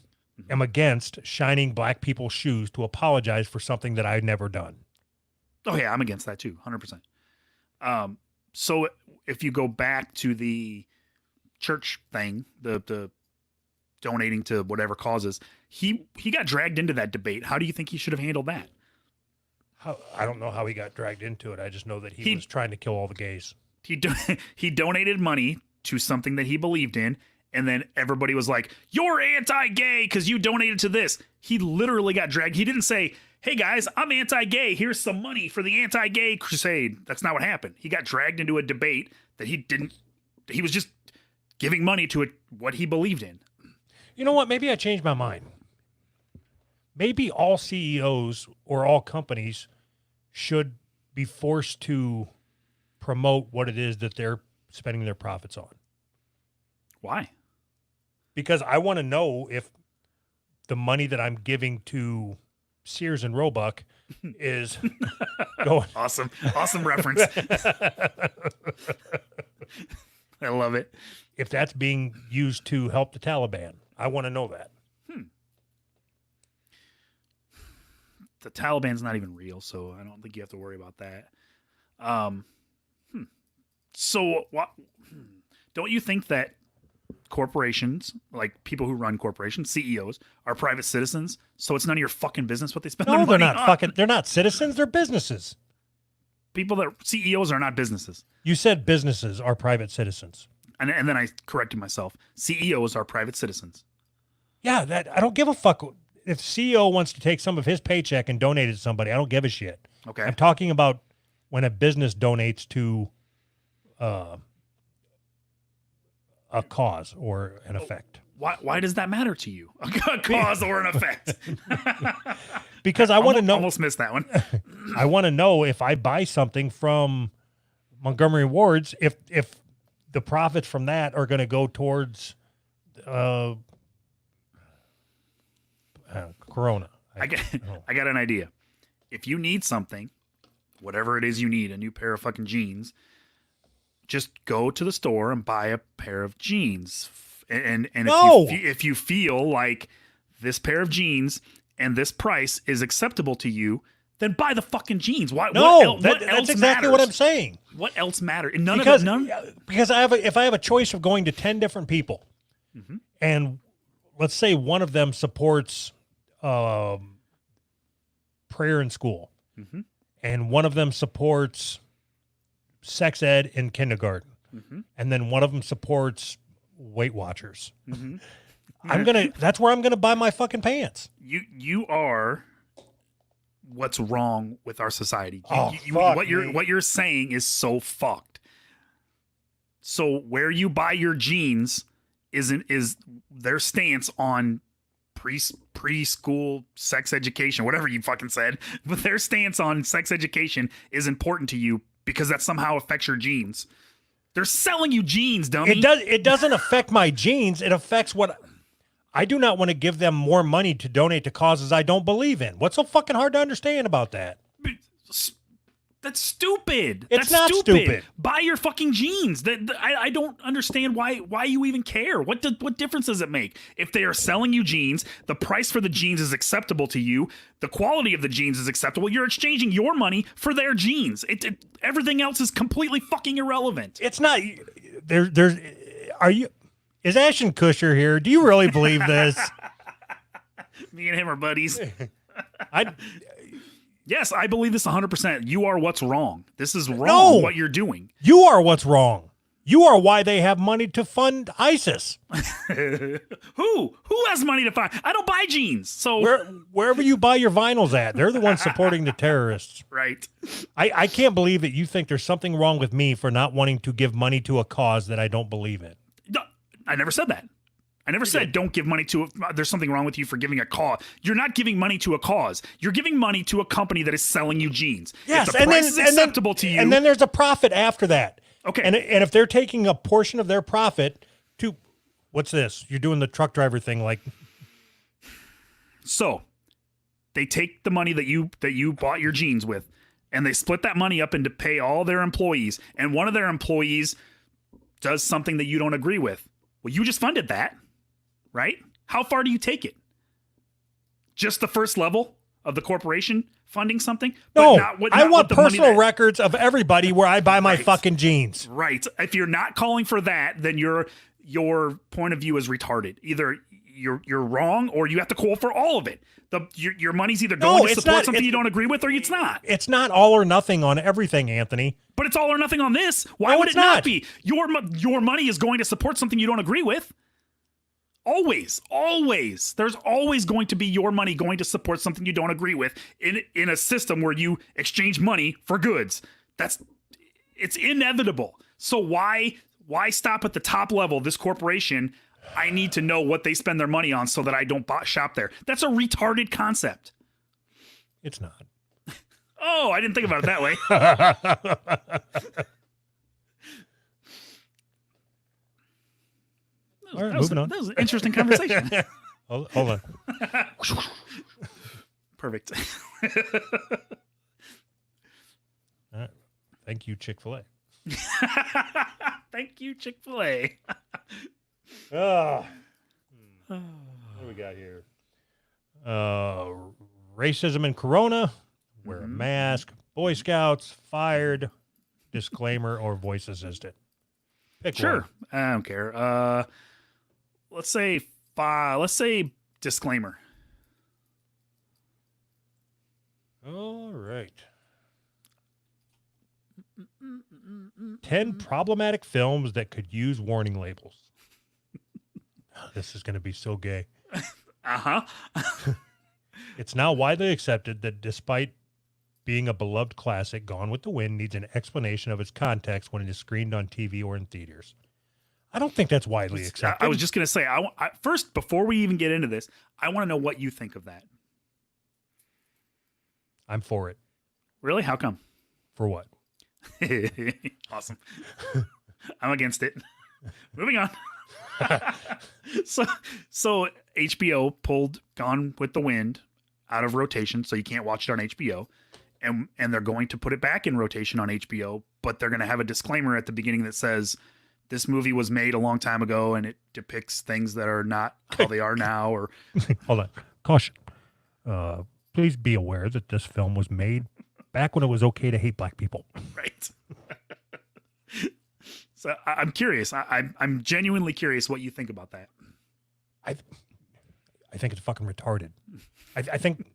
am against shining black people's shoes to apologize for something that I've never done. Oh yeah, I'm against that too, 100%. So if you go back to the church thing, the donating to whatever causes, he got dragged into that debate. How do you think he should have handled that? I don't know how he got dragged into it. I just know that he was trying to kill all the gays. He donated money to something that he believed in, and then everybody was like, "You're anti-gay because you donated to this." He literally got dragged. He didn't say, "Hey guys, I'm anti-gay. Here's some money for the anti-gay crusade." That's not what happened. He got dragged into a debate that he was just giving money to what he believed in. You know what? Maybe I changed my mind. Maybe all CEOs or all companies should be forced to promote what it is that they're spending their profits on. Why? Because I want to know if the money that I'm giving to Sears and Roebuck is going. Awesome reference. I love it. If that's being used to help the Taliban. I want to know that. The Taliban's not even real, so I don't think you have to worry about that. So don't you think that corporations, like people who run corporations, CEOs, are private citizens? So it's none of your fucking business what they spend their No, money they're not on. fucking. They're not citizens. They're businesses. People that CEOs are not businesses. You said businesses are private citizens. And then I corrected myself. CEOs are private citizens. Yeah, that I don't give a fuck. If CEO wants to take some of his paycheck and donate it to somebody, I don't give a shit. Okay. I'm talking about when a business donates to a cause or an effect. Why does that matter to you? A cause or an effect? Because I want to know. Almost missed that one. I want to know if I buy something from Montgomery Ward's, if the profits from that are going to go towards Corona. I got an idea. If you need something, whatever it is you need, a new pair of fucking jeans, just go to the store and buy a pair of jeans. And No! if you feel like this pair of jeans and this price is acceptable to you, then buy the fucking jeans. Why? No, what that's else exactly matters? what I'm saying. What else matters? Because None. if I have a choice of going to 10 different people, and let's say one of them supports prayer in school, and one of them supports sex ed in kindergarten, and then one of them supports Weight Watchers. That's where I'm gonna buy my fucking pants. You are what's wrong with our society. Fuck what you're saying is so fucked. So where you buy your jeans is their stance on preschool sex education, whatever you fucking said, but their stance on sex education is important to you because that somehow affects your jeans. They're selling you jeans, dummy. It doesn't affect my jeans. It affects what I do not want to give them more money to donate to causes I don't believe in. What's so fucking hard to understand about that? That's stupid. It's That's not stupid. Buy your fucking jeans. I don't understand why you even care. What difference does it make? If they are selling you jeans, the price for the jeans is acceptable to you, the quality of the jeans is acceptable, you're exchanging your money for their jeans. Everything else is completely fucking irrelevant. It's not. Is Ashton Kutcher here? Do you really believe this? Me and him are buddies. Yes, I believe this 100%. You are what's wrong. This is wrong, what you're doing. You are what's wrong. You are why they have money to fund ISIS. Who has money to fund? I don't buy jeans. So wherever you buy your vinyls at, they're the ones supporting the terrorists. Right. I can't believe that you think there's something wrong with me for not wanting to give money to a cause that I don't believe in. No, I never said that. I never said don't give money to there's something wrong with you for giving a cause. You're not giving money to a cause. You're giving money to a company that is selling you jeans. Yes, if the price is acceptable to you. And then there's a profit after that. Okay. And if they're taking a portion of their profit to, what's this? You're doing the truck driver thing like. So they take the money that you bought your jeans with and they split that money up into pay all their employees. And one of their employees does something that you don't agree with. Well, you just funded that. Right? How far do you take it? Just the first level of the corporation funding something? No, But I want the money personal records of everybody where I buy my Right. fucking jeans. Right. If you're not calling for that, then your point of view is retarded. Either you're wrong or you have to call for all of it. Your money's either going to it's support not. something you don't agree with or it's not. It's not all or nothing on everything, Anthony. But it's all or nothing on this. Why No, would it's it not not. be? Your money is going to support something you don't agree with. Always. There's always going to be your money going to support something you don't agree with in a system where you exchange money for goods. It's inevitable. So why Why stop at the top level? This corporation, I need to know what they spend their money on so that I don't shop there. That's a retarded concept. It's not. Oh, I didn't think about it that way. All right, moving on. That was an interesting conversation. Hold on. Perfect. All right. Thank you, Chick-fil-A. Thank you, Chick-fil-A. What do we got here? Racism and Corona. Wear a mask. Boy Scouts. Fired. Disclaimer or voice assistant. Pick Sure. one. I don't care. Let's say disclaimer. All right. 10 problematic films that could use warning labels. This is going to be so gay. Uh-huh. It's now widely accepted that despite being a beloved classic, Gone with the Wind needs an explanation of its context when it is screened on TV or in theaters. I don't think that's widely accepted. I was just going to say, first, before we even get into this, I want to know what you think of that. I'm for it. Really? How come? For what? Awesome. I'm against it. Moving on. So HBO pulled Gone with the Wind out of rotation, so you can't watch it on HBO. And they're going to put it back in rotation on HBO, but they're going to have a disclaimer at the beginning that says this movie was made a long time ago and it depicts things that are not how they are now. Or hold on. Caution. Please be aware that this film was made back when it was okay to hate black people. Right. So I'm curious. I'm genuinely curious what you think about that. I think it's fucking retarded. I think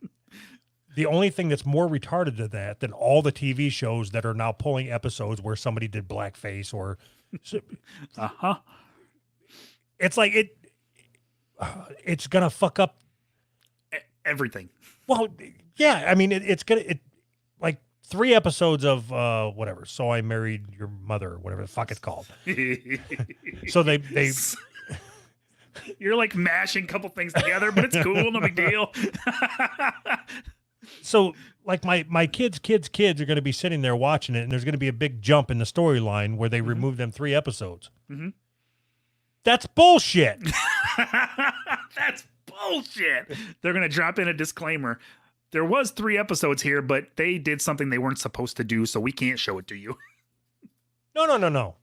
the only thing that's more retarded than that than all the TV shows that are now pulling episodes where somebody did blackface or it's like it's gonna fuck up everything. Well, yeah, I mean it's gonna like 3 episodes of whatever. So I Married Your Mother, or whatever the fuck it's called. So they you're like mashing a couple things together, but it's cool, no big deal. So like my kids are going to be sitting there watching it, and there's going to be a big jump in the storyline where they remove them 3 episodes. Mm-hmm. That's bullshit. That's bullshit. They're going to drop in a disclaimer. There was 3 episodes here, but they did something they weren't supposed to do, so we can't show it to you. No.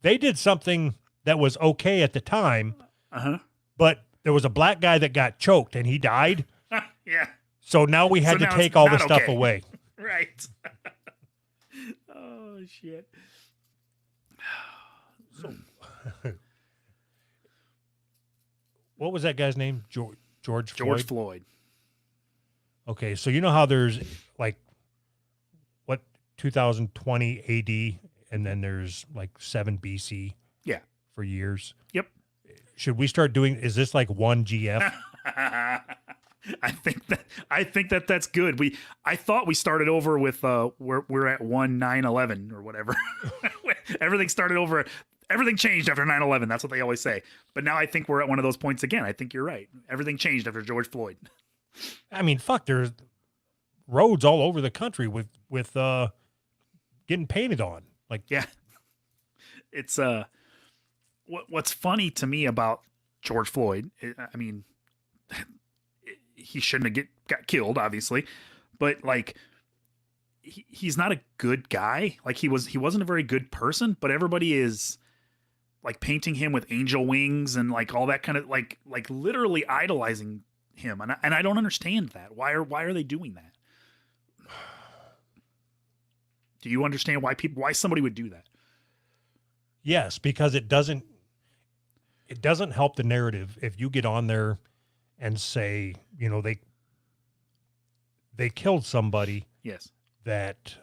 They did something that was okay at the time, but there was a black guy that got choked, and he died. Yeah. So now we had to take all the stuff away. Right. Oh, shit. So, what was that guy's name? George Floyd. Okay, so you know how there's like 2020 AD, and then there's like 7 BC. Yeah. For years. Yep. Should we start doing? Is this like 1 GF? I think that's good. I thought we started over with we're at 1/9/11 or whatever. Everything started over. Everything changed after 9/11. That's what they always say. But now I think we're at one of those points again. I think you're right. Everything changed after George Floyd. I mean, fuck. There's roads all over the country with getting painted on. Like, yeah, it's what's funny to me about George Floyd. I mean, he shouldn't have got killed, obviously, but like he's not a good guy. Like he wasn't a very good person, but everybody is like painting him with angel wings and like all that kind of like literally idolizing him. And I don't understand that. Why are they doing that? Do you understand why somebody would do that? Yes, because it doesn't help the narrative if you get on there and say, you know, they killed somebody. Yes. That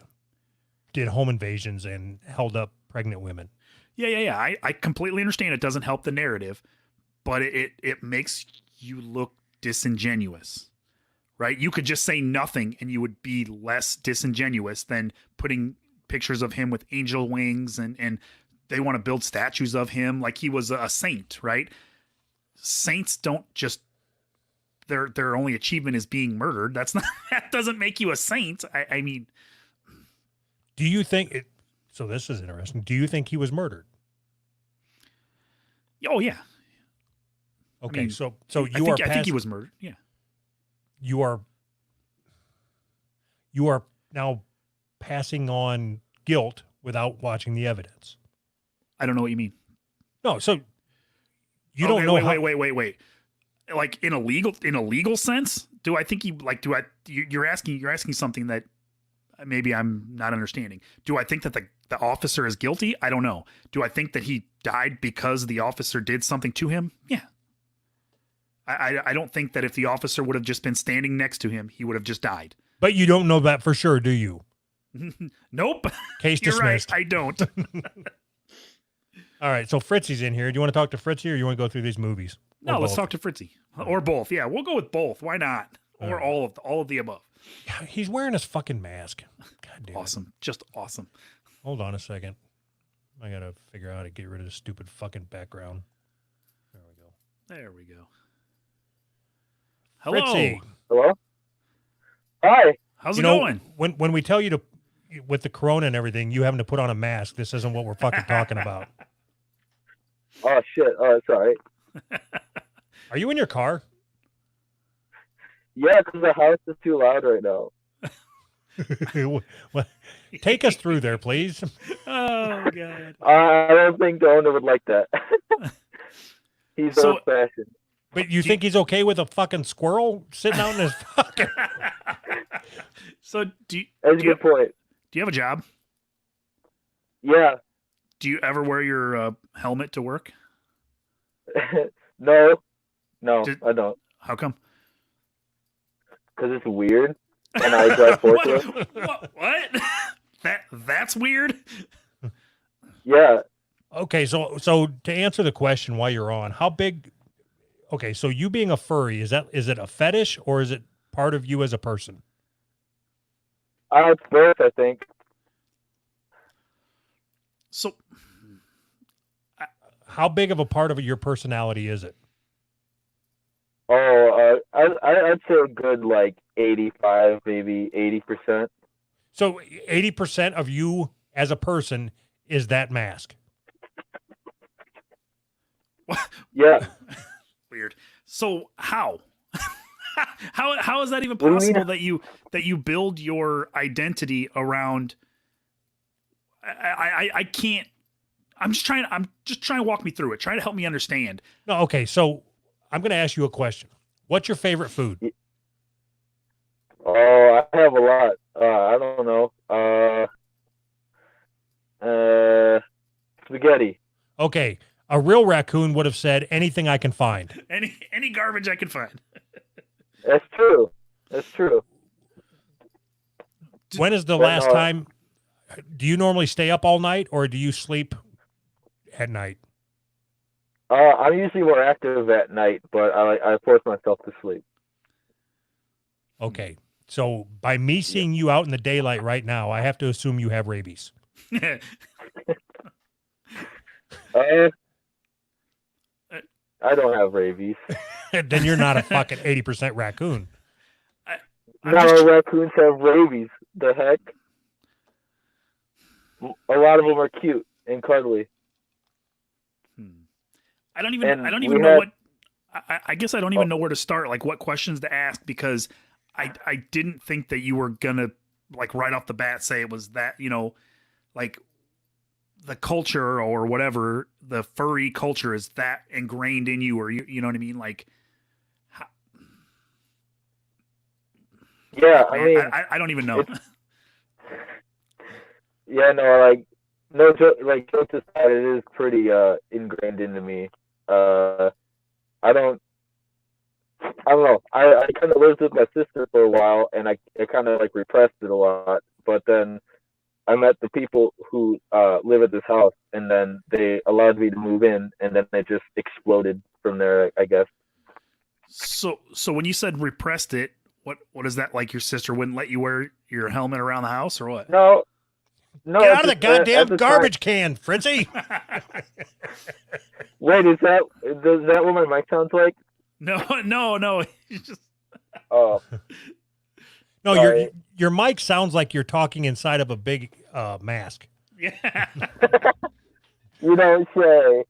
did home invasions and held up pregnant women. Yeah. I completely understand it doesn't help the narrative, but it makes you look disingenuous, right? You could just say nothing and you would be less disingenuous than putting pictures of him with angel wings and they want to build statues of him like he was a saint, right? Saints don't just their only achievement is being murdered. That's not that doesn't make you a saint. I mean, Do you think it? So this is interesting. Do you think he was murdered? oh yeah. Okay, mean, so I think he was murdered. Yeah. You are now passing on guilt without watching the evidence. I don't know what you mean. No, so you Okay, don't know. Wait. Like in a legal sense, do I think he like do I? You're asking something that maybe I'm not understanding. Do I think that the officer is guilty? I don't know. Do I think that he died because the officer did something to him? Yeah. I don't think that if the officer would have just been standing next to him, he would have just died. But you don't know that for sure, do you? Nope. Case You're dismissed. right. I don't. All right, so Fritzy's in here. Do you want to talk to Fritzy, or you want to go through these movies? Or No, let's both? talk to Fritzy or both. Yeah, we'll go with both. Why not? Or all of the above. Yeah, he's wearing his fucking mask. God damn it. Awesome. Just awesome. Hold on a second. I gotta figure out how to get rid of this stupid fucking background. There we go. There we go. Hello. Fritzy. Hello? Hi. How's You it know, going? when we tell you to, with the corona and everything, you having to put on a mask, this isn't what we're fucking talking about. Oh, shit. Oh, it's all right. Are you in your car? Yeah, because the house is too loud right now. Well, take us through there, please. Oh god. I don't think the owner would like that. He's So- old-fashioned. But you think he's okay with a fucking squirrel sitting out in his fucking... So do That's a good point. you have a job? Yeah. Do you ever wear your helmet to work? No, Did- I don't. How come? Because it's weird, and I drive forklift. What? That's weird. Yeah. Okay, so to answer the question while you're on, how big... Okay, so you being a furry, is it a fetish or is it part of you as a person? It's both, I think. So How big of a part of your personality is it? Oh, I'd say a good, 85, maybe 80%. So 80% of you as a person is that mask. Yeah. weird. So how? how is that even What do you possible mean? that you build your identity around? I can't. I'm just trying to walk me through it. Try to help me understand. No, okay, so I'm going to ask you a question. What's your favorite food? Oh, I have a lot. I don't know. Spaghetti. Okay, a real raccoon would have said anything I can find. Any garbage I can find. That's true. That's true. When is the But last no, time? Do you normally stay up all night or do you sleep at night? I'm usually more active at night, but I force myself to sleep. Okay, so by me seeing you out in the daylight right now, I have to assume you have rabies. I don't have rabies. Then you're not a fucking 80% raccoon. I'm Not just- all raccoons have rabies. The heck? A lot of them are cute and cuddly. I don't even And know we what. had- I guess I don't even know where to start. Like what questions to ask because I didn't think that you were gonna like right off the bat say it was that like the culture or whatever the furry culture is that ingrained in you or you know what I mean like. Yeah, I Man, mean, I don't even know. yeah, no, no joke, jokes aside, it is pretty ingrained into me. I don't know. I kind of lived with my sister for a while, and I kind of repressed it a lot. But then I met the people who live at this house, and then they allowed me to move in, and then it just exploded from there, I guess. So when you said repressed it, what is that like? Your sister wouldn't let you wear your helmet around the house or what? No, No, Get it's out of the just, at goddamn the garbage can, Fritzy. Wait, is that what my mic sounds like? No. You just Oh, No, sorry. your mic sounds like you're talking inside of a big mask. yeah. You don't say.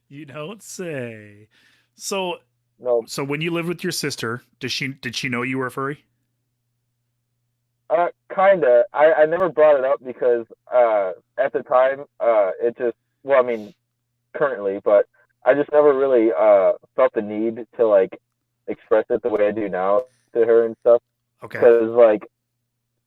You don't say. So No, when you lived with your sister, did she know you were a furry? kinda. I never brought it up because at the time it just, well, I mean, currently, but I just never really felt the need to like express it the way I do now to her and stuff. Okay. Because like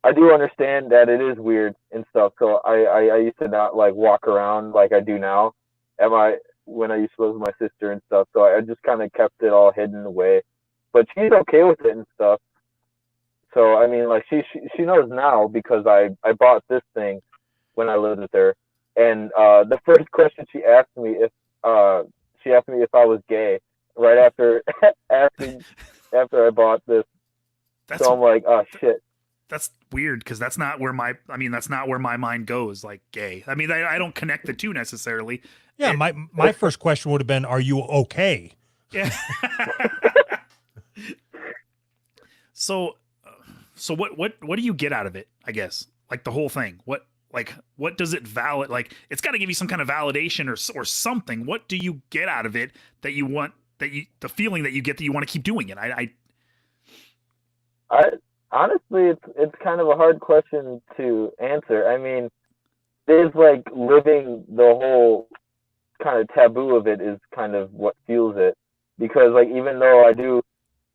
I do understand that it is weird and stuff. So I used to not like walk around like I do now at my when I used to live with my sister and stuff. So I just kind of kept it all hidden away. But she's okay with it and stuff. So I mean, like she knows now because I bought this thing when I lived with her, and the first question she asked me if I was gay right after after I bought this. That's So I'm like, oh shit. that's weird because that's not where my mind goes, like gay. I mean, I don't connect the two necessarily. Yeah, my first question would have been, "Are you okay?" Yeah. So what do you get out of it? I guess like the whole thing. What does it valid? Like it's got to give you some kind of validation or something. What do you get out of it that you want? The feeling that you get that you want to keep doing it. I honestly, it's kind of a hard question to answer. I mean, there's like living the whole kind of taboo of it is kind of what fuels it. Because like even though I do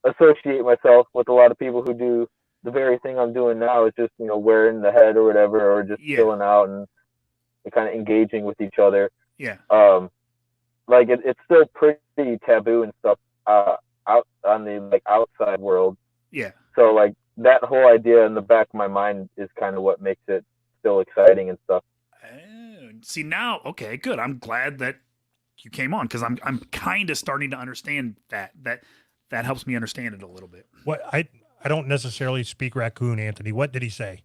associate myself with a lot of people who do the very thing I'm doing now, is just wearing the head or whatever, or just Yeah. chilling out and kind of engaging with each other. Yeah. Like it's still pretty taboo and stuff out on the like outside world. Yeah. So like that whole idea in the back of my mind is kind of what makes it still exciting and stuff. Oh, see now, okay, good. I'm glad that you came on because I'm kind of starting to understand that helps me understand it a little bit. What I don't necessarily speak raccoon, Anthony. What did he say?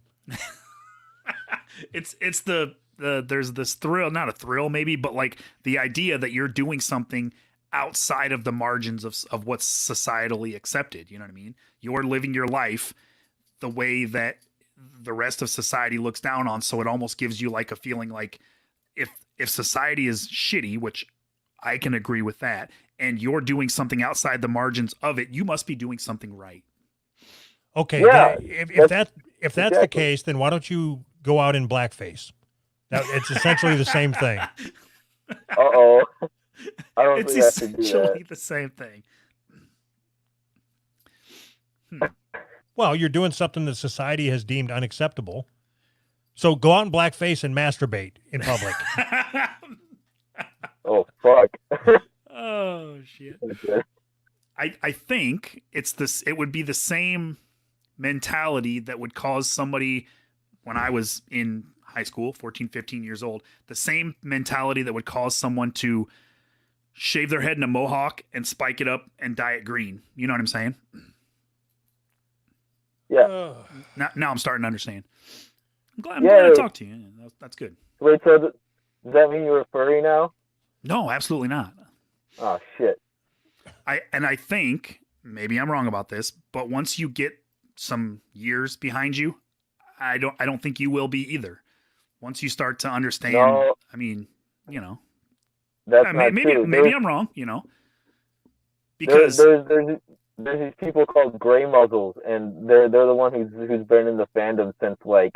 It's the there's this thrill, not a thrill maybe, but like the idea that you're doing something outside of the margins of what's societally accepted. You know what I mean? You're living your life the way that the rest of society looks down on. So it almost gives you like a feeling like if society is shitty, which I can agree with that, and you're doing something outside the margins of it, you must be doing something right. Okay, Yeah, if that's the exactly. case, then why don't you go out in blackface? It's essentially the same thing. Uh-oh. I don't It's think I have to do essentially that. the same thing. Well, you're doing something that society has deemed unacceptable. So go out in blackface and masturbate in public. Oh, fuck. Oh shit. Okay. I think it would be the same mentality that would cause somebody when I was in high school, 14, 15 years old, the same mentality that would cause someone to shave their head in a mohawk and spike it up and dye it green. You know what I'm saying? Yeah. Now I'm starting to understand. I'm glad I talked to you. That's good. Wait, so does that mean you're a furry now? No, absolutely not. Oh, shit. I think maybe I'm wrong about this, but once you get some years behind you, I don't think you will be either. Once you start to understand, No. I mean, That's not maybe true. I'm wrong, because There's these people called gray muzzles, and they're the one who's been in the fandom since like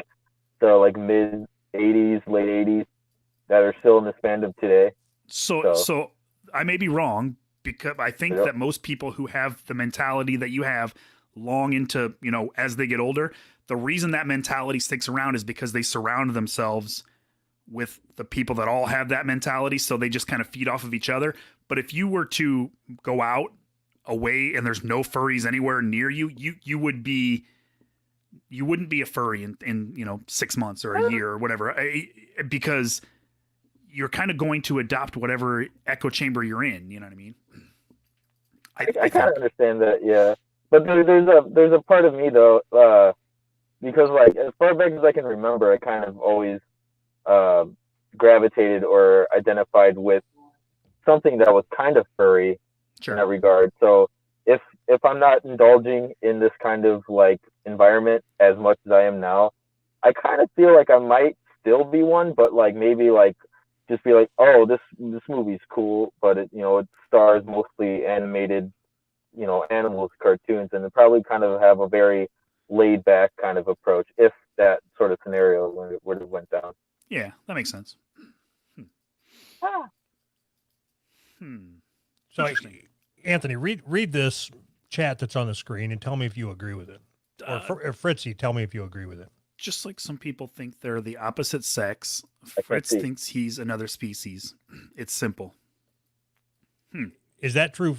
the mid '80s, late '80s, that are still in this fandom today. so I may be wrong because I think Yep. that most people who have the mentality that you have long into, as they get older, the reason that mentality sticks around is because they surround themselves with the people that all have that mentality. So they just kind of feed off of each other. But if you were to go out away and there's no furries anywhere near you, you wouldn't be a furry in 6 months or a year or whatever, because you're kind of going to adopt whatever echo chamber you're in. You know what I mean? I kind of understand that, yeah. But there's a part of me though because like as far back as I can remember, I kind of always gravitated or identified with something that was kind of furry in Sure. that regard. So if I'm not indulging in this kind of like environment as much as I am now, I kind of feel like I might still be one, but like maybe like just be like, oh, this movie's cool, but it it stars mostly animated, animals, cartoons, and it probably kind of have a very laid back kind of approach if that sort of scenario would have went down. Yeah, that makes sense. Ah. So, Interesting. Anthony, read this chat that's on the screen and tell me if you agree with it. Or Fritzy, tell me if you agree with it. Just like some people think they're the opposite sex, I can Fritz see. thinks he's another species. It's simple. Is that true?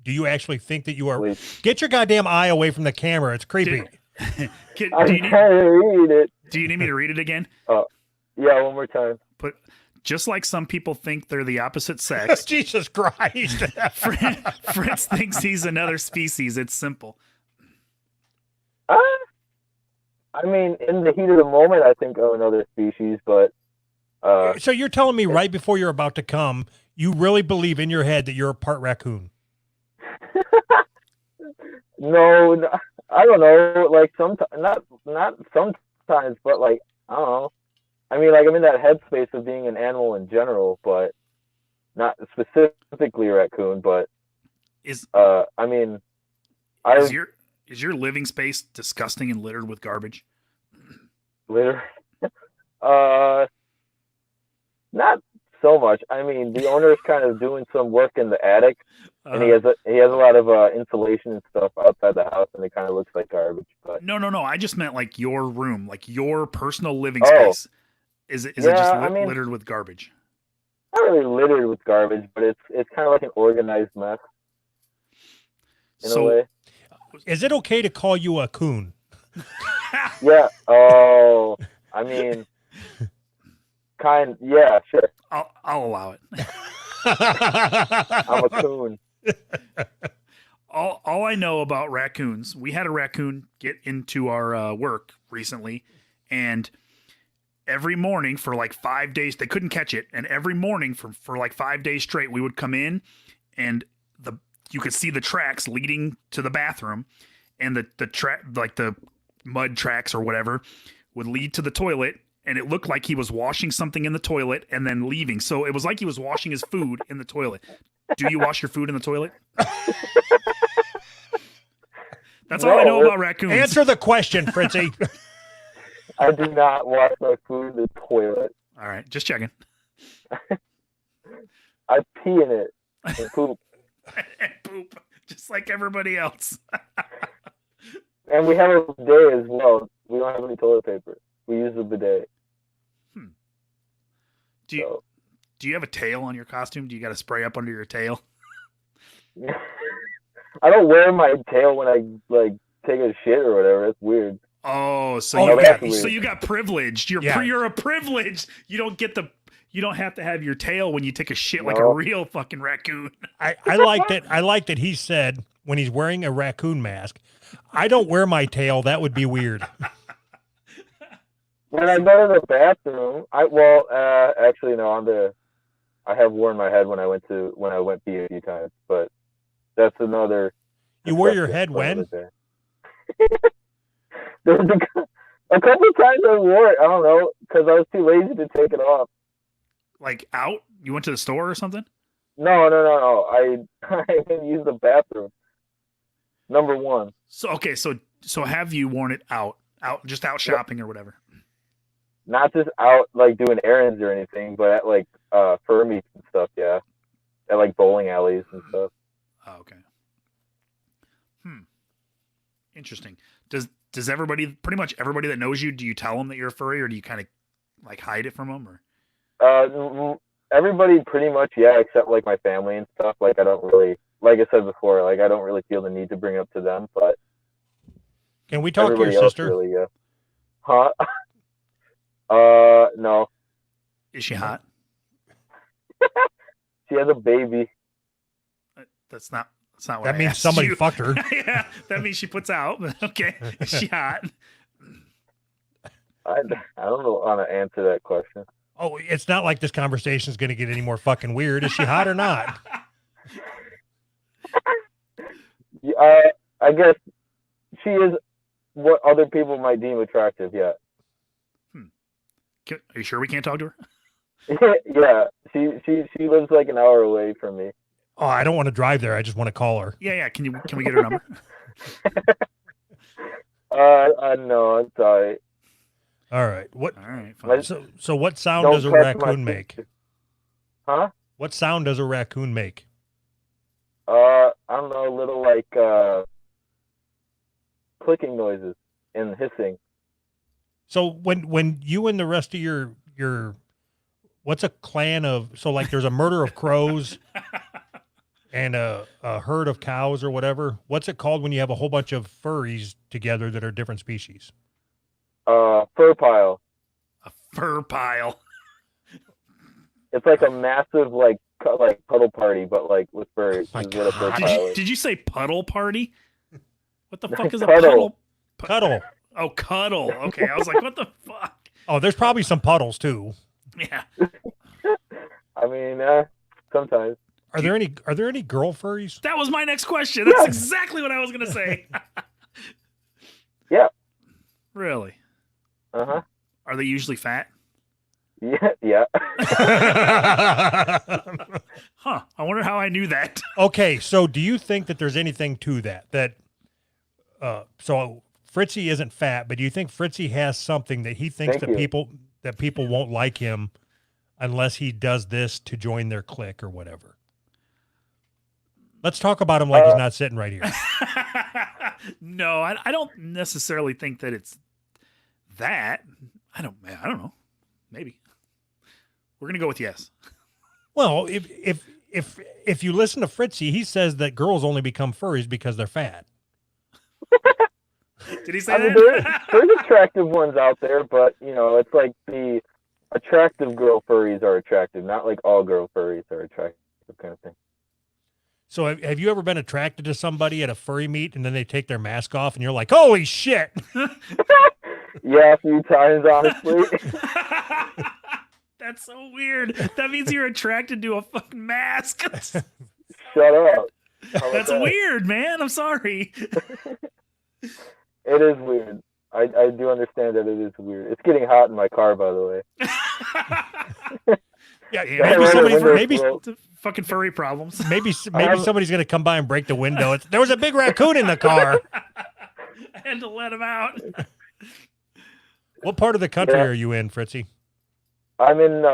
Do you actually think that you are? Wait. Get your goddamn eye away from the camera. It's creepy. I'm I'm trying to read it. Do you need me to read it again? Yeah, one more time. But just like some people think they're the opposite sex, Jesus Christ. Fritz thinks he's another species. It's simple. I mean, in the heat of the moment, I think of another species, but So you're telling me right before you're about to come, you really believe in your head that you're a part raccoon? no, I don't know. Like not sometimes, but like I don't know. I mean, like I'm in that headspace of being an animal in general, but not specifically a raccoon. But Is I mean, is your living space disgusting and littered with garbage? literally, not so much. I mean, the owner is kind of doing some work in the attic, and he has a lot of insulation and stuff outside the house, and it kind of looks like garbage. But No. I just meant like your room, like your personal living Oh. space. Is it Yeah, just I mean- littered with garbage? not really littered with garbage, but it's kind of like an organized mess in a So way. Is it okay to call you a coon? Yeah. Oh, I mean, yeah, sure. I'll allow it. I'm a coon. All I know about raccoons, we had a raccoon get into our work recently, and every morning for like 5 days, they couldn't catch it, and every morning for like 5 days straight, we would come in, and you could see the tracks leading to the bathroom, and the track, like the mud tracks or whatever, would lead to the toilet, and it looked like he was washing something in the toilet and then leaving. So it was like he was washing his food in the toilet. Do you wash your food in the toilet? That's all I know No. about raccoons. Answer the question, Fritzy. I do not wash my food in the toilet. All right, just checking. I pee in it and poop. And poop, just like everybody else. And we have a bidet as well. We don't have any toilet paper. We use the bidet. Do you So. do you have a tail on your costume? Do you got to spray up under your tail? I don't wear my tail when I like take a shit or whatever. It's weird. Oh, so Oh, you that's got weird. privileged. You're Yeah. you're a privileged. You don't have to have your tail when you take a shit like a No. real fucking raccoon. I like that. I like that he said when he's wearing a raccoon mask, I don't wear my tail. That would be weird. When I go to the bathroom, actually no, I have worn my head when I went pee a few times, but that's another. You wear your discussion head for when? another day. There was a couple of times I wore it. I don't know because I was too lazy to take it off. Like out? You went to the store or something? No. I didn't use the bathroom. Number one. So okay, so have you worn it out shopping or whatever? Not just out like doing errands or anything, but at like fur meets and stuff, yeah. At like bowling alleys and stuff. Oh, okay. Interesting. Does pretty much everybody that knows you, do you tell them that you're a furry, or do you kind of like hide it from them, or? Everybody pretty much, yeah, except like my family and stuff. Like I don't really, like I said before, like I don't really feel the need to bring it up to them, but Can we talk to everybody your else sister? really, yeah. Huh? No. Is she hot? She has a baby. That's not what That I means asked somebody you. fucked her. Yeah, that means she puts out. But okay, is she hot? I don't know how to answer that question. Oh, it's not like this conversation is going to get any more fucking weird. Is she hot or not? I guess she is what other people might deem attractive. Yeah. Are you sure we can't talk to her? Yeah. She lives like an hour away from me. Oh, I don't want to drive there. I just want to call her. Yeah. Can we get her number? No, I'm sorry. All right. All right. Fine. So what sound Don't does a touch my raccoon make? Huh? What sound does a raccoon make? I don't know, little like clicking noises and hissing. So when you and the rest of your what's a clan of, so like there's a murder of crows and a herd of cows or whatever. What's it called when you have a whole bunch of furries together that are different species? Fur pile. A fur pile. It's like a massive like puddle party, but like with furs. My is what a fur God. pile is. Did you say puddle party? What the fuck is a Puddle. puddle? Cuddle. Oh, cuddle. Okay, I was like, what the fuck? Oh, there's probably some puddles too. Yeah. I mean, sometimes. Are there any girl furries? That was my next question. That's exactly what I was gonna say. Yeah. Really? Uh-huh. Are they usually fat? Yeah. Huh. I wonder how I knew that. Okay, so do you think that there's anything to that? So Fritzy isn't fat, but do you think Fritzy has something that he thinks Thank you. people won't like him unless he does this to join their clique or whatever? Let's talk about him like he's not sitting right here. No, I don't necessarily think that it's that. I don't know. Maybe. We're gonna go with yes. Well, if you listen to Fritzy, he says that girls only become furries because they're fat. Did he say I mean, that? there's attractive ones out there, but it's like the attractive girl furries are attractive, not like all girl furries are attractive kind of thing. So have you ever been attracted to somebody at a furry meet and then they take their mask off and you're like, holy shit? Yeah, a few times, honestly. That's so weird. That means you're attracted to a fucking mask. Shut up. How about That's that? weird, man. I'm sorry. It is weird. I do understand that it is weird. It's getting hot in my car, by the way. Yeah, Yeah, maybe fucking furry problems. maybe somebody's gonna come by and break the window. There was a big raccoon in the car. I had to let him out. What part of the country Yeah. are you in, Fritzy? I'm in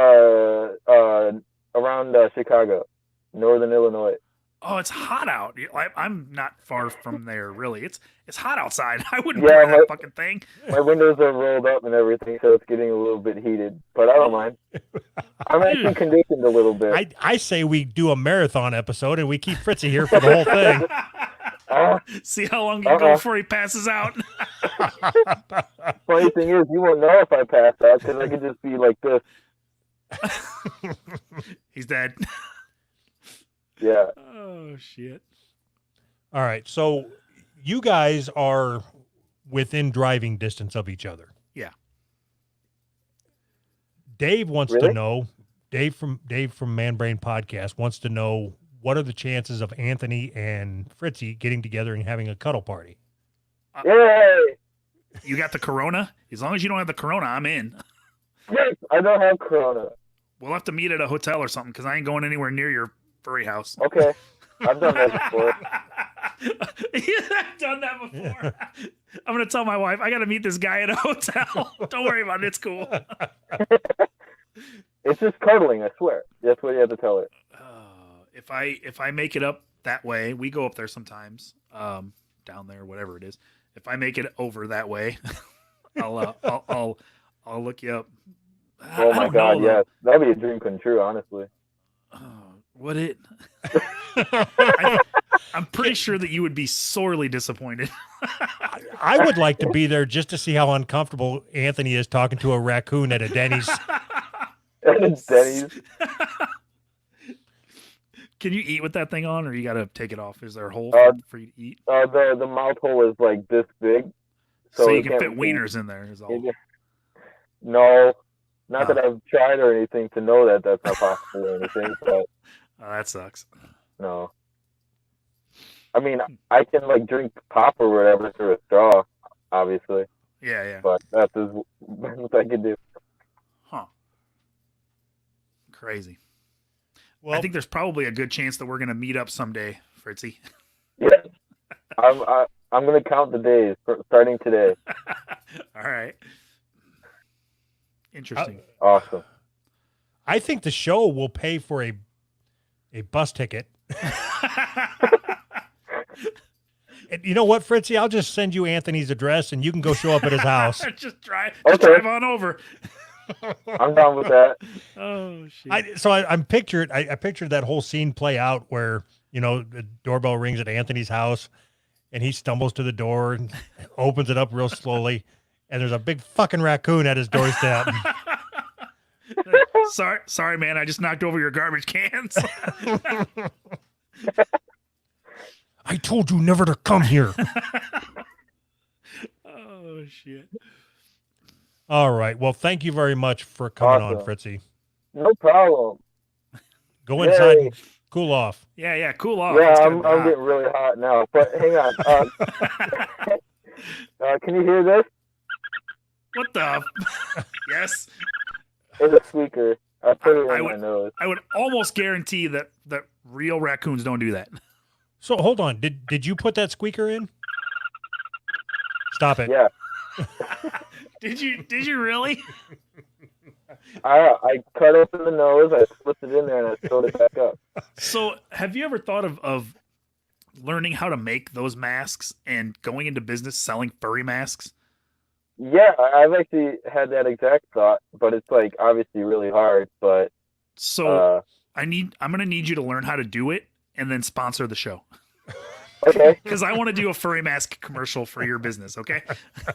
around Chicago, northern Illinois. Oh, it's hot out. I'm not far from there, really. It's hot outside. I wouldn't Yeah, wear that fucking thing. My windows are rolled up and everything, so it's getting a little bit heated. But I don't mind. I'm actually conditioned a little bit. I say we do a marathon episode and we keep Fritzy here for the whole thing. See how long you go before he passes out. Funny thing is, you won't know if I pass out because I could just be like this. He's dead. Yeah. Oh, shit. All right, so you guys are within driving distance of each other. Yeah. Dave wants Really? to know. Dave from Man Brain Podcast wants to know, what are the chances of Anthony and Fritzy getting together and having a cuddle party? Yay! You got the corona? As long as you don't have the corona, I'm in. Yes, I don't have corona. We'll have to meet at a hotel or something because I ain't going anywhere near your furry house. Okay. I've done that before. I've done that before. I'm going to tell my wife, I got to meet this guy at a hotel. Don't worry about it. It's cool. It's just cuddling, I swear. That's what you have to tell her. If I make it up that way, we go up there sometimes, down there, whatever it is. If I make it over that way, I'll look you up. Oh I my don't God, know, yes. That'd be a dream come true, honestly. Would it? I'm pretty sure that you would be sorely disappointed. I would like to be there just to see how uncomfortable Anthony is talking to a raccoon at a Denny's. Denny's. Can you eat with that thing on, or you got to take it off? Is there a hole for you to eat? The mouth hole is like this big. So you it can can't fit be- wieners in there. Is all. No, not that I've tried or anything to know that that's not possible or anything, but Oh, that sucks. no. I mean, I can like drink pop or whatever through a straw, obviously, Yeah. but that's as best I can do. Huh. Crazy. Well, I think there's probably a good chance that we're gonna meet up someday, Fritzy. Yeah, I'm gonna count the days starting today. All right. Interesting. Awesome. I think the show will pay for a bus ticket. And you know what, Fritzy? I'll just send you Anthony's address, and you can go show up at his house. Just drive on over. I'm down with that. Oh shit. I pictured that whole scene play out where, you know, the doorbell rings at Anthony's house and he stumbles to the door and opens it up real slowly, and there's a big fucking raccoon at his doorstep. Sorry, man. I just knocked over your garbage cans. I told you never to come here. Oh shit. All right. Well, thank you very much for coming on, Awesome. Fritzy. No problem. Go inside Yay. and cool off. Yeah. Cool off. Yeah, It's I'm gonna be getting really hot now. But hang on. Can you hear this? What the? Yes. It's a squeaker. I put it I in would- my nose. I would almost guarantee that real raccoons don't do that. So hold on. Did you put that squeaker in? Stop it. Yeah. Did you really? I cut open the nose, I slipped it in there, and I sewed it back up. So, have you ever thought of learning how to make those masks and going into business selling furry masks? Yeah, I've actually had that exact thought, but it's like obviously really hard. But So, I'm going to need you to learn how to do it and then sponsor the show. okay. Because I want to do a furry mask commercial for your business, okay?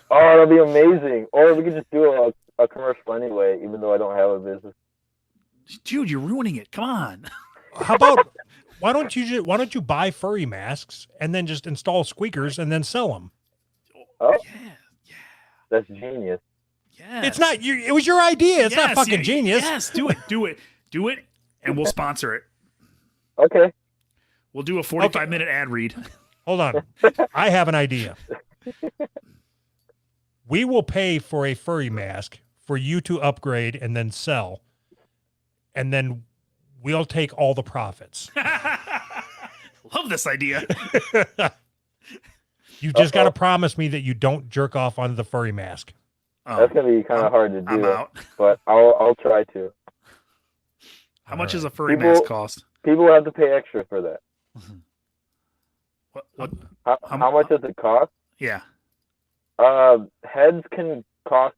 Oh, that'll be amazing. Or we could just do a commercial anyway, even though I don't have a business. Dude, you're ruining it. Come on. How about why don't you buy furry masks and then just install squeakers and then sell them? Oh, Yeah. that's genius. Yes. It's not you. It was your idea. It's not Yes, fucking yeah, genius. Yes, do it, and we'll sponsor it. Okay. We'll do a 45-minute ad read. Hold on. I have an idea. We will pay for a furry mask for you to upgrade and then sell. And then we'll take all the profits. Love this idea. You just got to promise me that you don't jerk off onto the furry mask. Oh, That's gonna be kind of hard to I'm do, out. but I'll try to. How much All does a right. furry People- mask cost? People have to pay extra for that. What? How much does it cost? Yeah. Heads can cost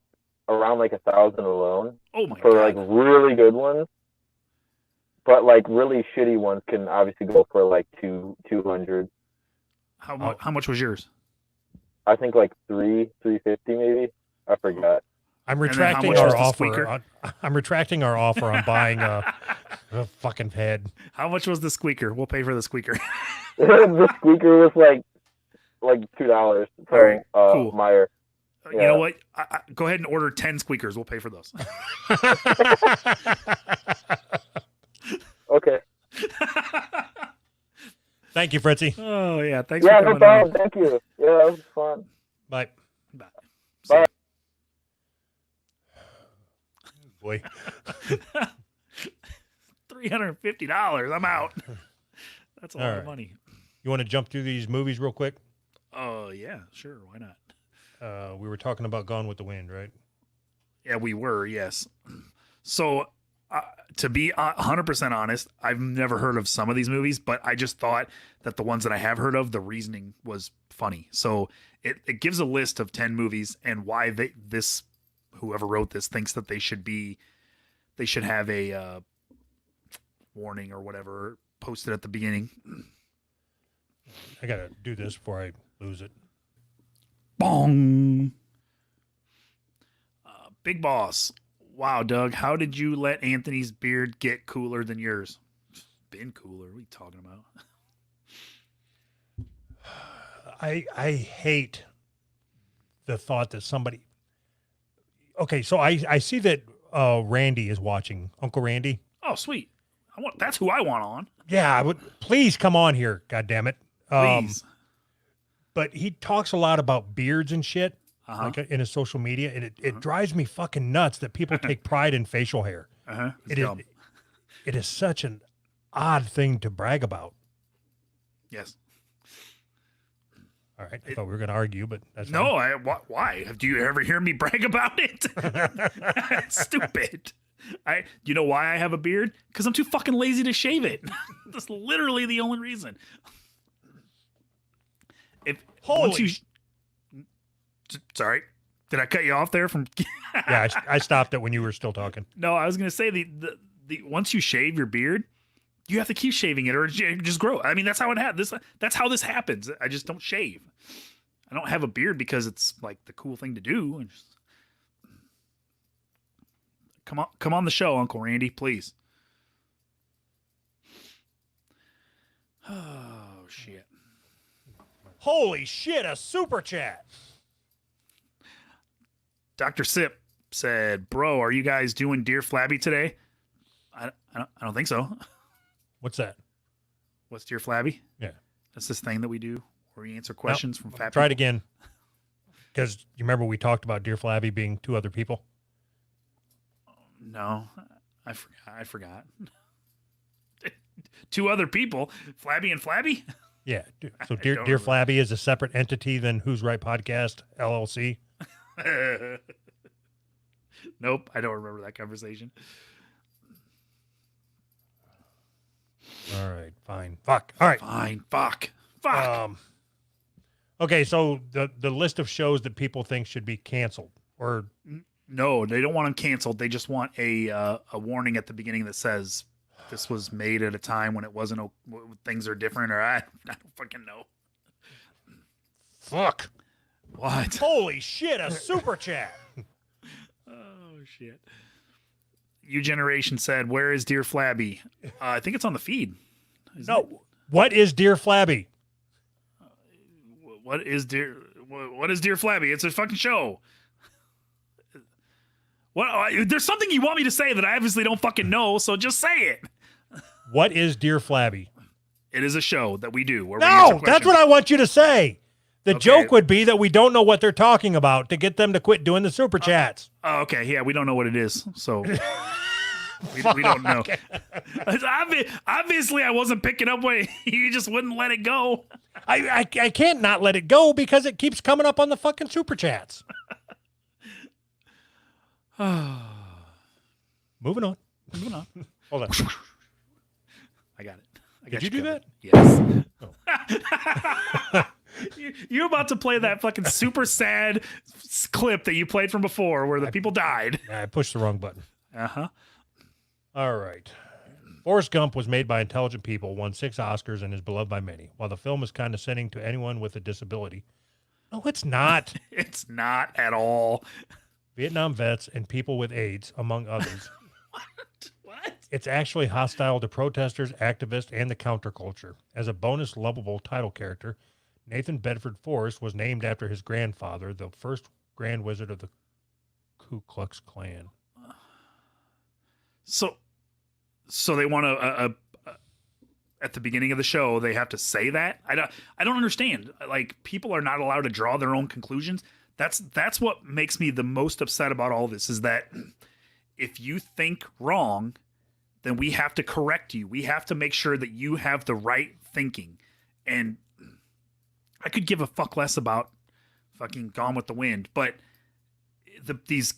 around like $1,000 alone Oh my for god. like really good ones, but like really shitty ones can obviously go for like 200. How much was yours? I think like 350 maybe. I forgot. I'm then how retracting much was our the offer. squeaker? I'm retracting our offer on buying a fucking head. How much was the squeaker? We'll pay for the squeaker. The squeaker was like $2 from Alright, cool. Meyer. You Yeah. know what? Go ahead and order 10 squeakers. We'll pay for those. Okay. Thank you, Fritzy. Oh yeah, thanks Yeah, for no coming on. problem. Thank you. Yeah, that was fun. Bye. Bye. Bye. Boy. $350. I'm out. That's a lot All of right. money. You want to jump through these movies real quick? Oh yeah, sure. Why not? We were talking about Gone with the Wind, right? Yeah, we were. Yes. So, to be 100% honest, I've never heard of some of these movies, but I just thought that the ones that I have heard of, the reasoning was funny. So it gives a list of 10 movies and why whoever wrote this thinks that they should have a warning or whatever posted at the beginning. I got to do this before I lose it. Bong. Big Boss. Wow, Doug, how did you let Anthony's beard get cooler than yours? It's been cooler. What are you talking about? I hate the thought that somebody. Okay, so I see that Randy is watching. Uncle Randy. Oh, sweet. That's who I want on. Yeah, please come on here. God damn it. Please. But he talks a lot about beards and shit, Uh-huh. like in his social media, and it drives me fucking nuts that people take pride in facial hair. Uh-huh. It is such an odd thing to brag about. Yes. All right, I thought we were going to argue, but that's No, fine. why? Do you ever hear me brag about it? That's stupid. You know why I have a beard? Because I'm too fucking lazy to shave it. That's literally the only reason. Sorry, did I cut you off there? Yeah, I stopped it when you were still talking. No, I was gonna say the once you shave your beard, you have to keep shaving it or it just grow. I mean, that's how it happens. That's how this happens. I just don't shave. I don't have a beard because it's like the cool thing to do. And just, come on the show, Uncle Randy, please. Oh shit. Holy shit, a super chat. Dr. Sip said, "Bro, are you guys doing Dear Flabby today?" I don't think so. What's that? What's Dear Flabby? Yeah. That's this thing that we do where we answer questions from fat Try it people. again. Because you remember we talked about Dear Flabby being two other people? No, I forgot. Two other people, Flabby and Flabby? Yeah. So I Dear don't remember. Flabby is a separate entity than Who's Right Podcast, LLC. Nope, I don't remember that conversation. All right, fine. Fuck. All right. Fine, fuck. Okay, so the list of shows that people think should be canceled, or No, they don't want them canceled. They just want a warning at the beginning that says this was made at a time when it wasn't. Things are different, or I don't fucking know. fuck. What? Holy shit, a super chat. Oh shit. U Generation said, "Where is Dear Flabby?" I think it's on the feed. Isn't it? No, what is Dear Flabby? What is Dear Flabby? It's a fucking show. What? There's something you want me to say that I obviously don't fucking know, so just say it. What is Dear Flabby? It is a show that we do. Where we No, answer that's questions. what I want you to say. The Okay. joke would be that we don't know what they're talking about to get them to quit doing the super chats. Oh, okay. Yeah, we don't know what it is, so we don't know. It's obviously, I wasn't picking up when you just wouldn't let it go. I can't not let it go because it keeps coming up on the fucking super chats. Moving on. Moving on. Hold on. I got it. Did you do covered. Yes. You're about to play that fucking super sad clip that you played from before where the people died. I pushed the wrong button. Uh-huh. All right. Forrest Gump was made by intelligent people, won 6 Oscars, and is beloved by many. While the film is condescending to anyone with a disability, no, it's not. It's not at all. Vietnam vets and people with AIDS, among others. What? It's actually hostile to protesters, activists, and the counterculture. As a bonus lovable title character, Nathan Bedford Forrest was named after his grandfather, the first Grand Wizard of the Ku Klux Klan. So they want to at the beginning of the show they have to say that? I don't understand. Like, people are not allowed to draw their own conclusions. That's what makes me the most upset about all this, is that if you think wrong, then we have to correct you. We have to make sure that you have the right thinking. And I could give a fuck less about fucking Gone with the Wind, but these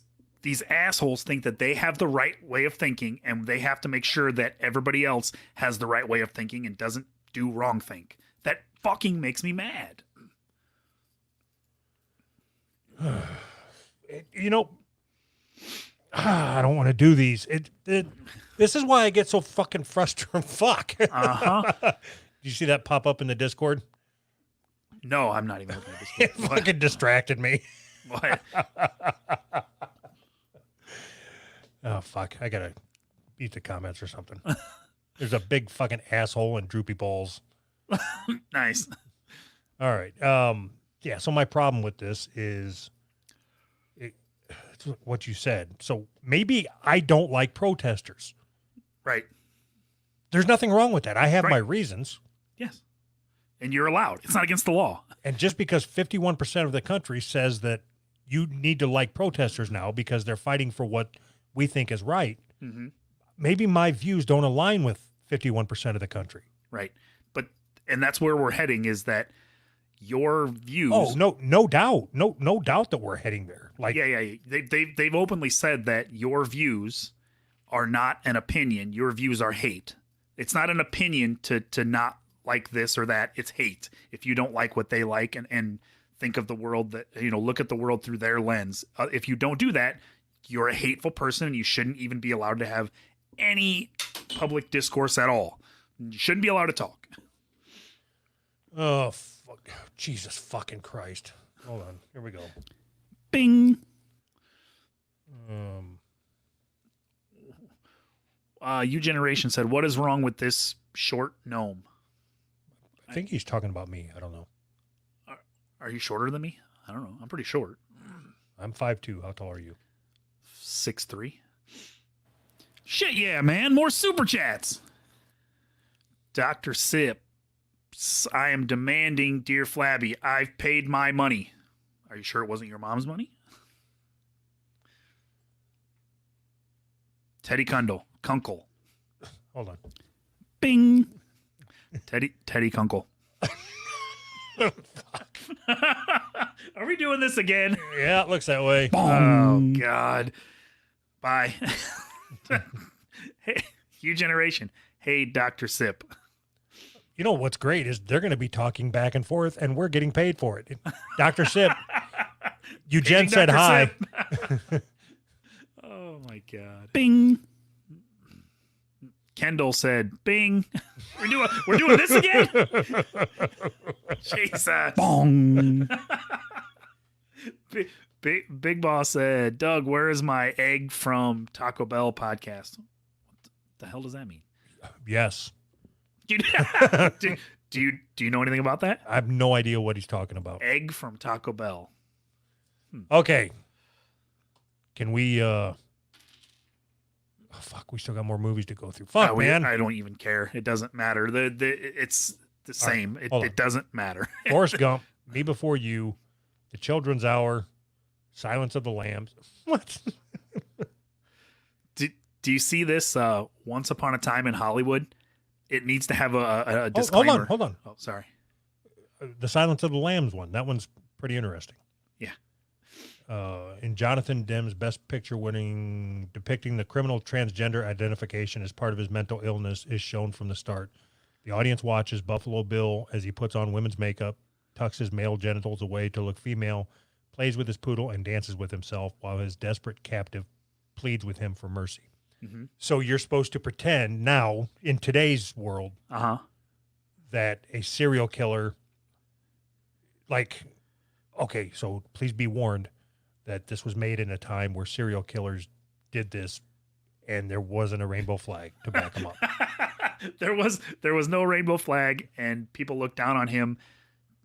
assholes think that they have the right way of thinking, and they have to make sure that everybody else has the right way of thinking and doesn't do wrong think. That fucking makes me mad. You know, I don't want to do these. This is why I get so fucking frustrated. Fuck. Uh-huh. Did you see that pop up in the Discord? No, I'm not even looking at It this. fucking distracted me. What? Oh, fuck. I got to eat the comments or something. There's a big fucking asshole and droopy balls. Nice. All right. Yeah, so my problem with this is That's what you said. So maybe I don't like protesters. Right. There's nothing wrong with that. I have Right. my reasons. Yes. And you're allowed. It's not against the law. And just because 51% of the country says that you need to like protesters now because they're fighting for what we think is right, Mm-hmm. maybe my views don't align with 51% of the country. Right. And that's where we're heading, is that your views. Oh, no doubt. No doubt that we're heading there. Like, Yeah. They've openly said that your views are not an opinion. Your views are hate. It's not an opinion to not like this or that. It's hate. If you don't like what they like and think of the world that, look at the world through their lens. If you don't do that, you're a hateful person and you shouldn't even be allowed to have any public discourse at all. You shouldn't be allowed to talk. oh, fuck. Jesus fucking Christ. Hold on. Here we go. Bing. You Generation said, what is wrong with this short gnome? I think he's talking about me. I don't know. Are you shorter than me? I don't know. I'm pretty short. I'm 5'2". How tall are you? 6'3". Shit, yeah, man. More super chats. Dr. Sip. I am demanding, dear Flabby, I've paid my money. Are you sure it wasn't your mom's money? Teddy Kunkel. Hold on. Bing. Teddy Kunkel. Are we doing this again? Yeah, it looks that way. Oh, God. Bye. Hey, you Generation. Hey, Dr. Sip. You know what's great is they're going to be talking back and forth, and we're getting paid for it. Dr. Sip, Jen said Dr. hi. Sip. Oh, my God. Bing. Kendall said, bing. We're doing this again? Jesus. Bong. Big Boss said, Doug, where is my egg from Taco Bell podcast? What the hell does that mean? Yes. Do you know anything about that? I have no idea what he's talking about. Egg from Taco Bell. Okay. Can we, fuck, we still got more movies to go through. Fuck, man. I don't even care. It doesn't matter. It's the same. Hold on. It doesn't matter. Forrest Gump, Me Before You, The Children's Hour, Silence of the Lambs. What? Do you see this Once Upon a Time in Hollywood? It needs to have a disclaimer. Hold on. Oh, sorry. The Silence of the Lambs one. That one's pretty interesting. Yeah. In Jonathan Demme's Best Picture winning, depicting the criminal transgender identification as part of his mental illness is shown from the start. The audience watches Buffalo Bill as he puts on women's makeup, tucks his male genitals away to look female, plays with his poodle, and dances with himself while his desperate captive pleads with him for mercy. Mm-hmm. So you're supposed to pretend now, in today's world, that a serial killer, okay, so please be warned that this was made in a time where serial killers did this and there wasn't a rainbow flag to back them up. There was no rainbow flag, and people looked down on him,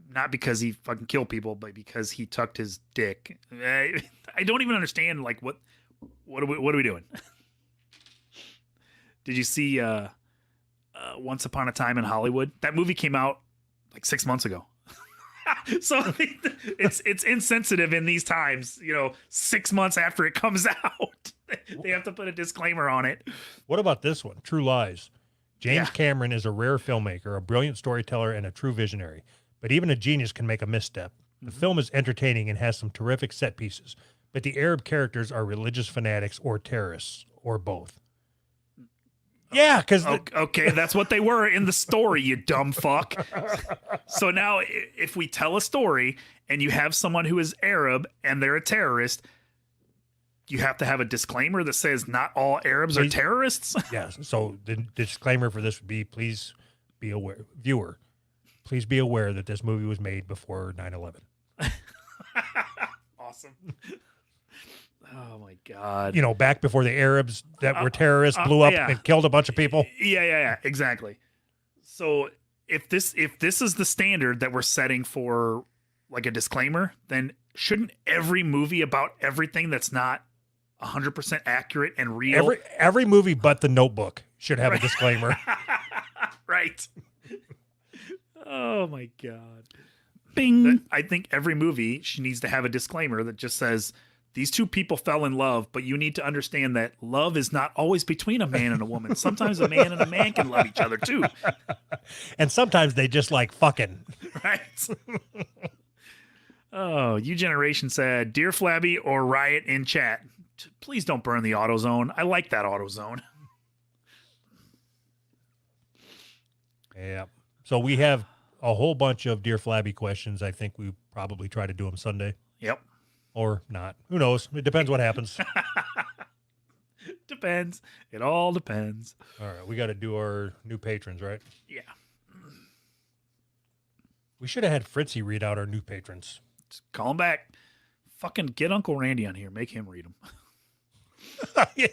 not because he fucking killed people, but because he tucked his dick. I don't even understand, what are we doing? Did you see Once Upon a Time in Hollywood? That movie came out 6 months ago. So it's insensitive in these times, 6 months after it comes out. They have to put a disclaimer on it. What about this one? True Lies. James Cameron is a rare filmmaker, a brilliant storyteller, and a true visionary. But even a genius can make a misstep. The film is entertaining and has some terrific set pieces, but the Arab characters are religious fanatics or terrorists, or both. Yeah, because... Okay, that's what they were in the story, you dumb fuck. So now, if we tell a story and you have someone who is Arab and they're a terrorist, you have to have a disclaimer that says not all Arabs are terrorists? Yeah, so the disclaimer for this would be, please be aware, viewer, please be aware that this movie was made before 9/11. Awesome. Oh my God. Back before the Arabs that were terrorists blew up and killed a bunch of people. Yeah, exactly. So if this is the standard that we're setting for a disclaimer, then shouldn't every movie about everything that's not 100% accurate and real? Every movie but The Notebook should have a disclaimer. Right. Oh my God. Bing. I think every movie she needs to have a disclaimer that just says, these two people fell in love, but you need to understand that love is not always between a man and a woman. Sometimes a man and a man can love each other too. And sometimes they just like fucking. Right. Oh, U Generation said, Dear Flabby or Riot in chat, please don't burn the AutoZone. I like that AutoZone. Yeah. So we have a whole bunch of Dear Flabby questions. I think we probably try to do them Sunday. Yep. Or not. Who knows? It depends what happens. Depends. It all depends. All right. We got to do our new patrons, right? Yeah. We should have had Fritzy read out our new patrons. Just call him back. Fucking get Uncle Randy on here. Make him read them.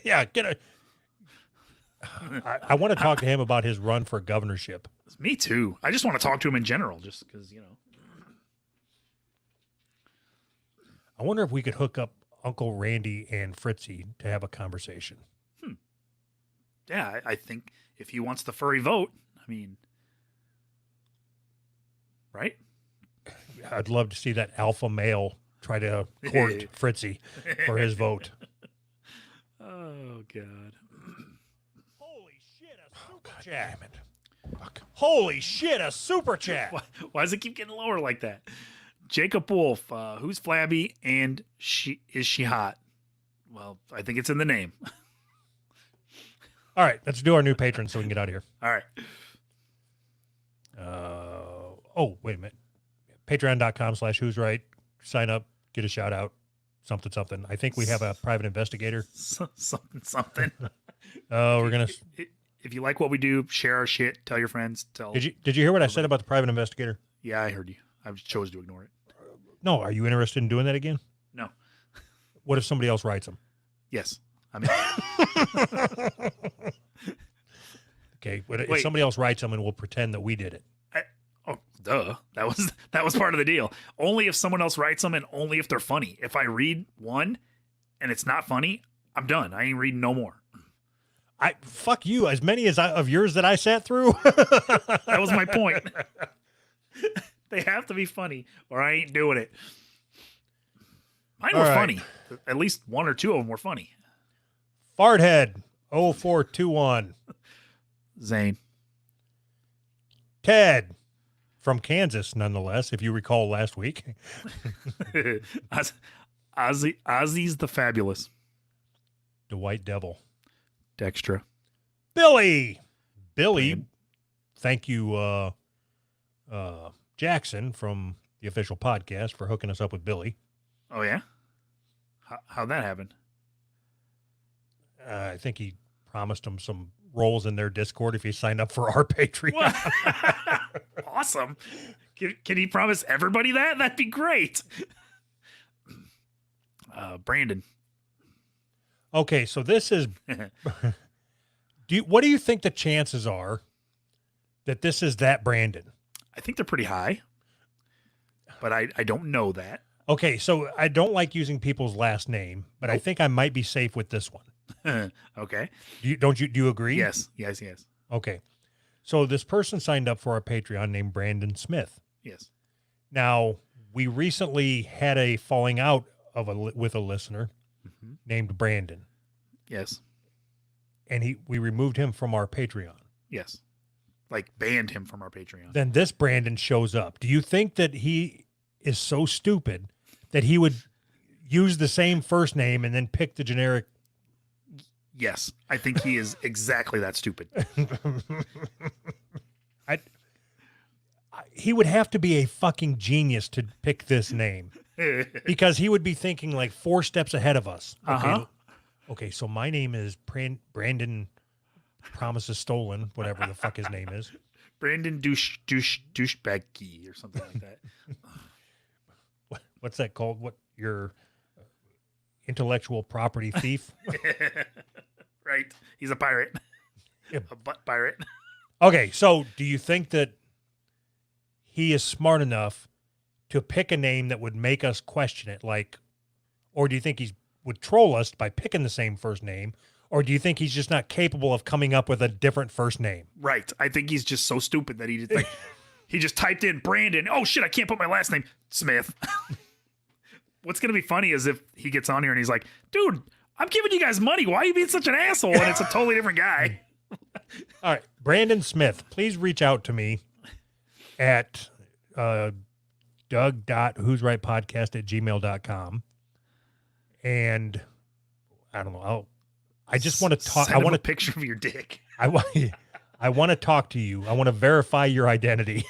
Yeah. I want to talk to him about his run for governorship. Me too. I just want to talk to him in general, just because, I wonder if we could hook up Uncle Randy and Fritzy to have a conversation. Yeah, I think if he wants the furry vote, I mean, right? I'd love to see that alpha male try to court Fritzy for his vote. Oh, God. Holy shit, a super chat. Fuck. Holy shit, a super chat. Why does it keep getting lower like that? Jacob Wolf, who's Flabby and is she hot? Well, I think it's in the name. All right, let's do our new patron so we can get out of here. All right. Oh, wait a minute. Patreon.com/who's right. Sign up, get a shout out, something. I think we have a private investigator. Something. We're going to. If you like what we do, share our shit, tell your friends. Did you hear what I said about the private investigator? Yeah, I heard you. I chose to ignore it. No, are you interested in doing that again? No. What if somebody else writes them? Yes. I mean, okay, but if somebody else writes them and we'll pretend that we did it. Duh. That was part of the deal. Only if someone else writes them and only if they're funny. If I read one and it's not funny, I'm done. I ain't reading no more. Fuck you. As many of yours that I sat through. That was my point. They have to be funny or I ain't doing it. Mine were funny. At least one or two of them were funny. Farthead 0421. Zane. Ted from Kansas, nonetheless, if you recall last week. Ozzy's the Fabulous. The White Devil. Dextra. Billy. Thank you, Jackson from the official podcast for hooking us up with Billy. Oh, yeah? How'd that happen? I think he promised him some roles in their Discord if he signed up for our Patreon. Awesome. Can he promise everybody that? That'd be great. Brandon. Okay, so this is... What do you think the chances are that this is that Brandon? I think they're pretty high, but I don't know that. Okay, so I don't like using people's last name, but I think I might be safe with this one. Okay. Do you agree? Yes. Okay. So this person signed up for our Patreon named Brandon Smith. Yes. Now, we recently had a falling out with a listener named Brandon. Yes. And we removed him from our Patreon. Yes. Like banned him from our Patreon. Then this Brandon shows up. Do you think that he is so stupid that he would use the same first name and then pick the generic? Yes. I think he is exactly that stupid. He would have to be a fucking genius to pick this name because he would be thinking like 4 steps ahead of us. Okay, so my name is Brandon Promises Stolen, whatever the fuck his name is. Brandon douchebaggy or something like that. What's that called? What, your intellectual property thief? Right. He's a pirate. Yep. A butt pirate. Okay, so do you think that he is smart enough to pick a name that would make us question it? Like, or do you think he would troll us by picking the same first name? Or do you think he's just not capable of coming up with a different first name? Right. I think he's just so stupid that he just typed in Brandon. Oh shit, I can't put my last name. Smith. What's going to be funny is if he gets on here and he's like, dude, I'm giving you guys money. Why are you being such an asshole? And it's a totally different guy. All right. Brandon Smith, please reach out to me at doug.who'srightpodcast@gmail.com. And I don't know. I just want to talk. Send him a picture of your dick. I want to talk to you. I want to verify your identity.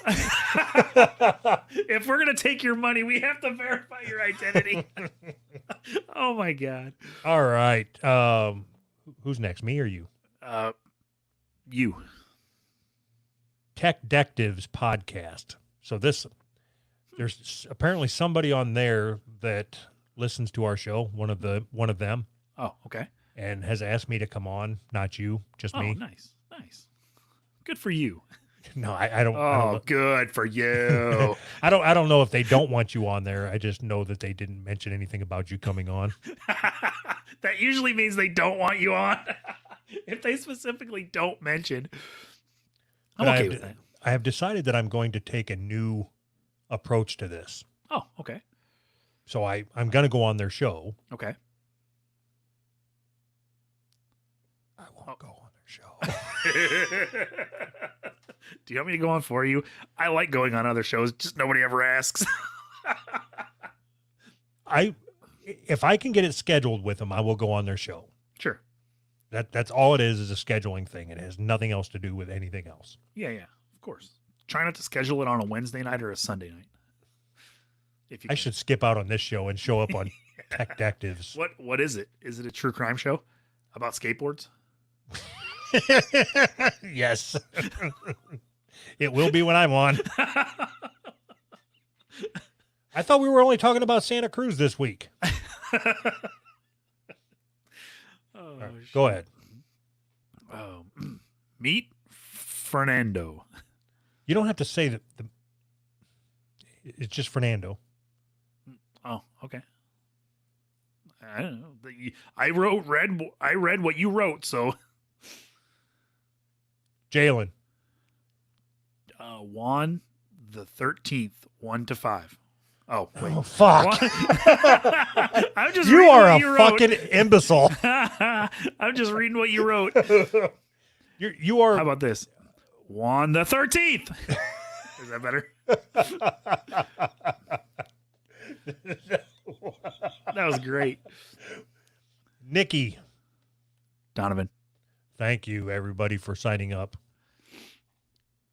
If we're going to take your money, we have to verify your identity. Oh my God. All right. Who's next? Me or you? You. Tech Detectives podcast. So there's apparently somebody on there that listens to our show, one of them, Oh, okay. and has asked me to come on. Not you, just Oh, me. nice. Good for you. No, I don't. I don't Oh, know. good for you. I don't know if they don't want you on there. I just know that they didn't mention anything about you coming on. That usually means they don't want you on. If they specifically don't mention. I'm But okay with that. I have decided that I'm going to take a new approach to this. Oh, okay. So I'm going to go on their show. Okay. I won't go on their show. Do you want me to go on for you? I like going on other shows, just nobody ever asks. If I can get it scheduled with them, I will go on their show. Sure. That's all it is a scheduling thing. It has nothing else to do with anything else. Yeah, of course. Try not to schedule it on a Wednesday night or a Sunday night. If you I can. should skip out on this show and show up on Tech Detectives. What is it? Is it a true crime show about skateboards? Yes. It will be when I'm on. I thought we were only talking about Santa Cruz this week. Oh, Right, go ahead. Oh, meet Fernando. You don't have to say that. It's just Fernando. Oh, okay. I don't know. I read what you wrote, so Jalen. Juan the 13th, 1 to 5. Oh, wait. Oh, fuck. I'm just You reading are what a you wrote. fucking imbecile. I'm just reading what you wrote. You are. How about this? Juan the 13th. Is that better? That was great. Nikki. Donovan. Thank you, everybody, for signing up.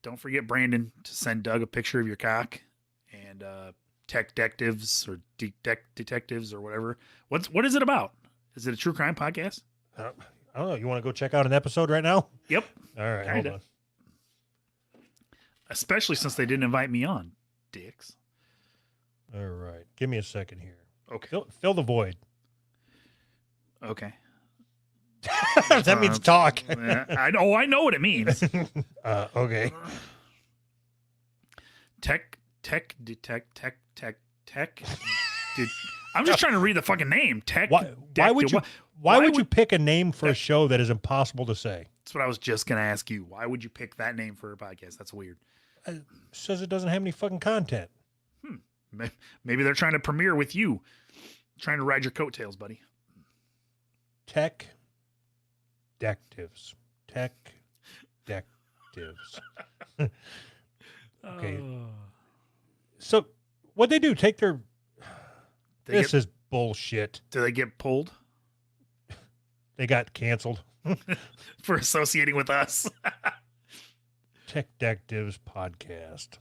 Don't forget, Brandon, to send Doug a picture of your cock and Tech Detectives or Detectives or whatever. What is it about? Is it a true crime podcast? I don't know. You want to go check out an episode right now? Yep. All right, Kinda. hold on. Especially since they didn't invite me on, dicks. All right. Give me a second here. Okay. Fill the void. Okay. That means talk. I know what it means. Okay. Tech. I'm just trying to read the fucking name. Tech. Why would you pick a name for a show that is impossible to say? That's what I was just gonna ask you. Why would you pick that name for a podcast? That's weird. It says it doesn't have any fucking content. Maybe they're trying to premiere with you, trying to ride your coattails, buddy. Tech Detectives. Tech Detectives. Okay. So what they do? Take their. This is bullshit. Do they get pulled They got canceled. for associating with us? Tech Detectives podcast.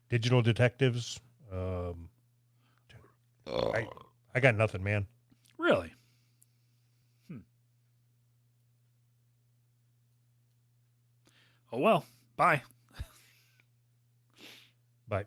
Digital Detectives. I got nothing, man. Really? Oh well. Bye. Bye.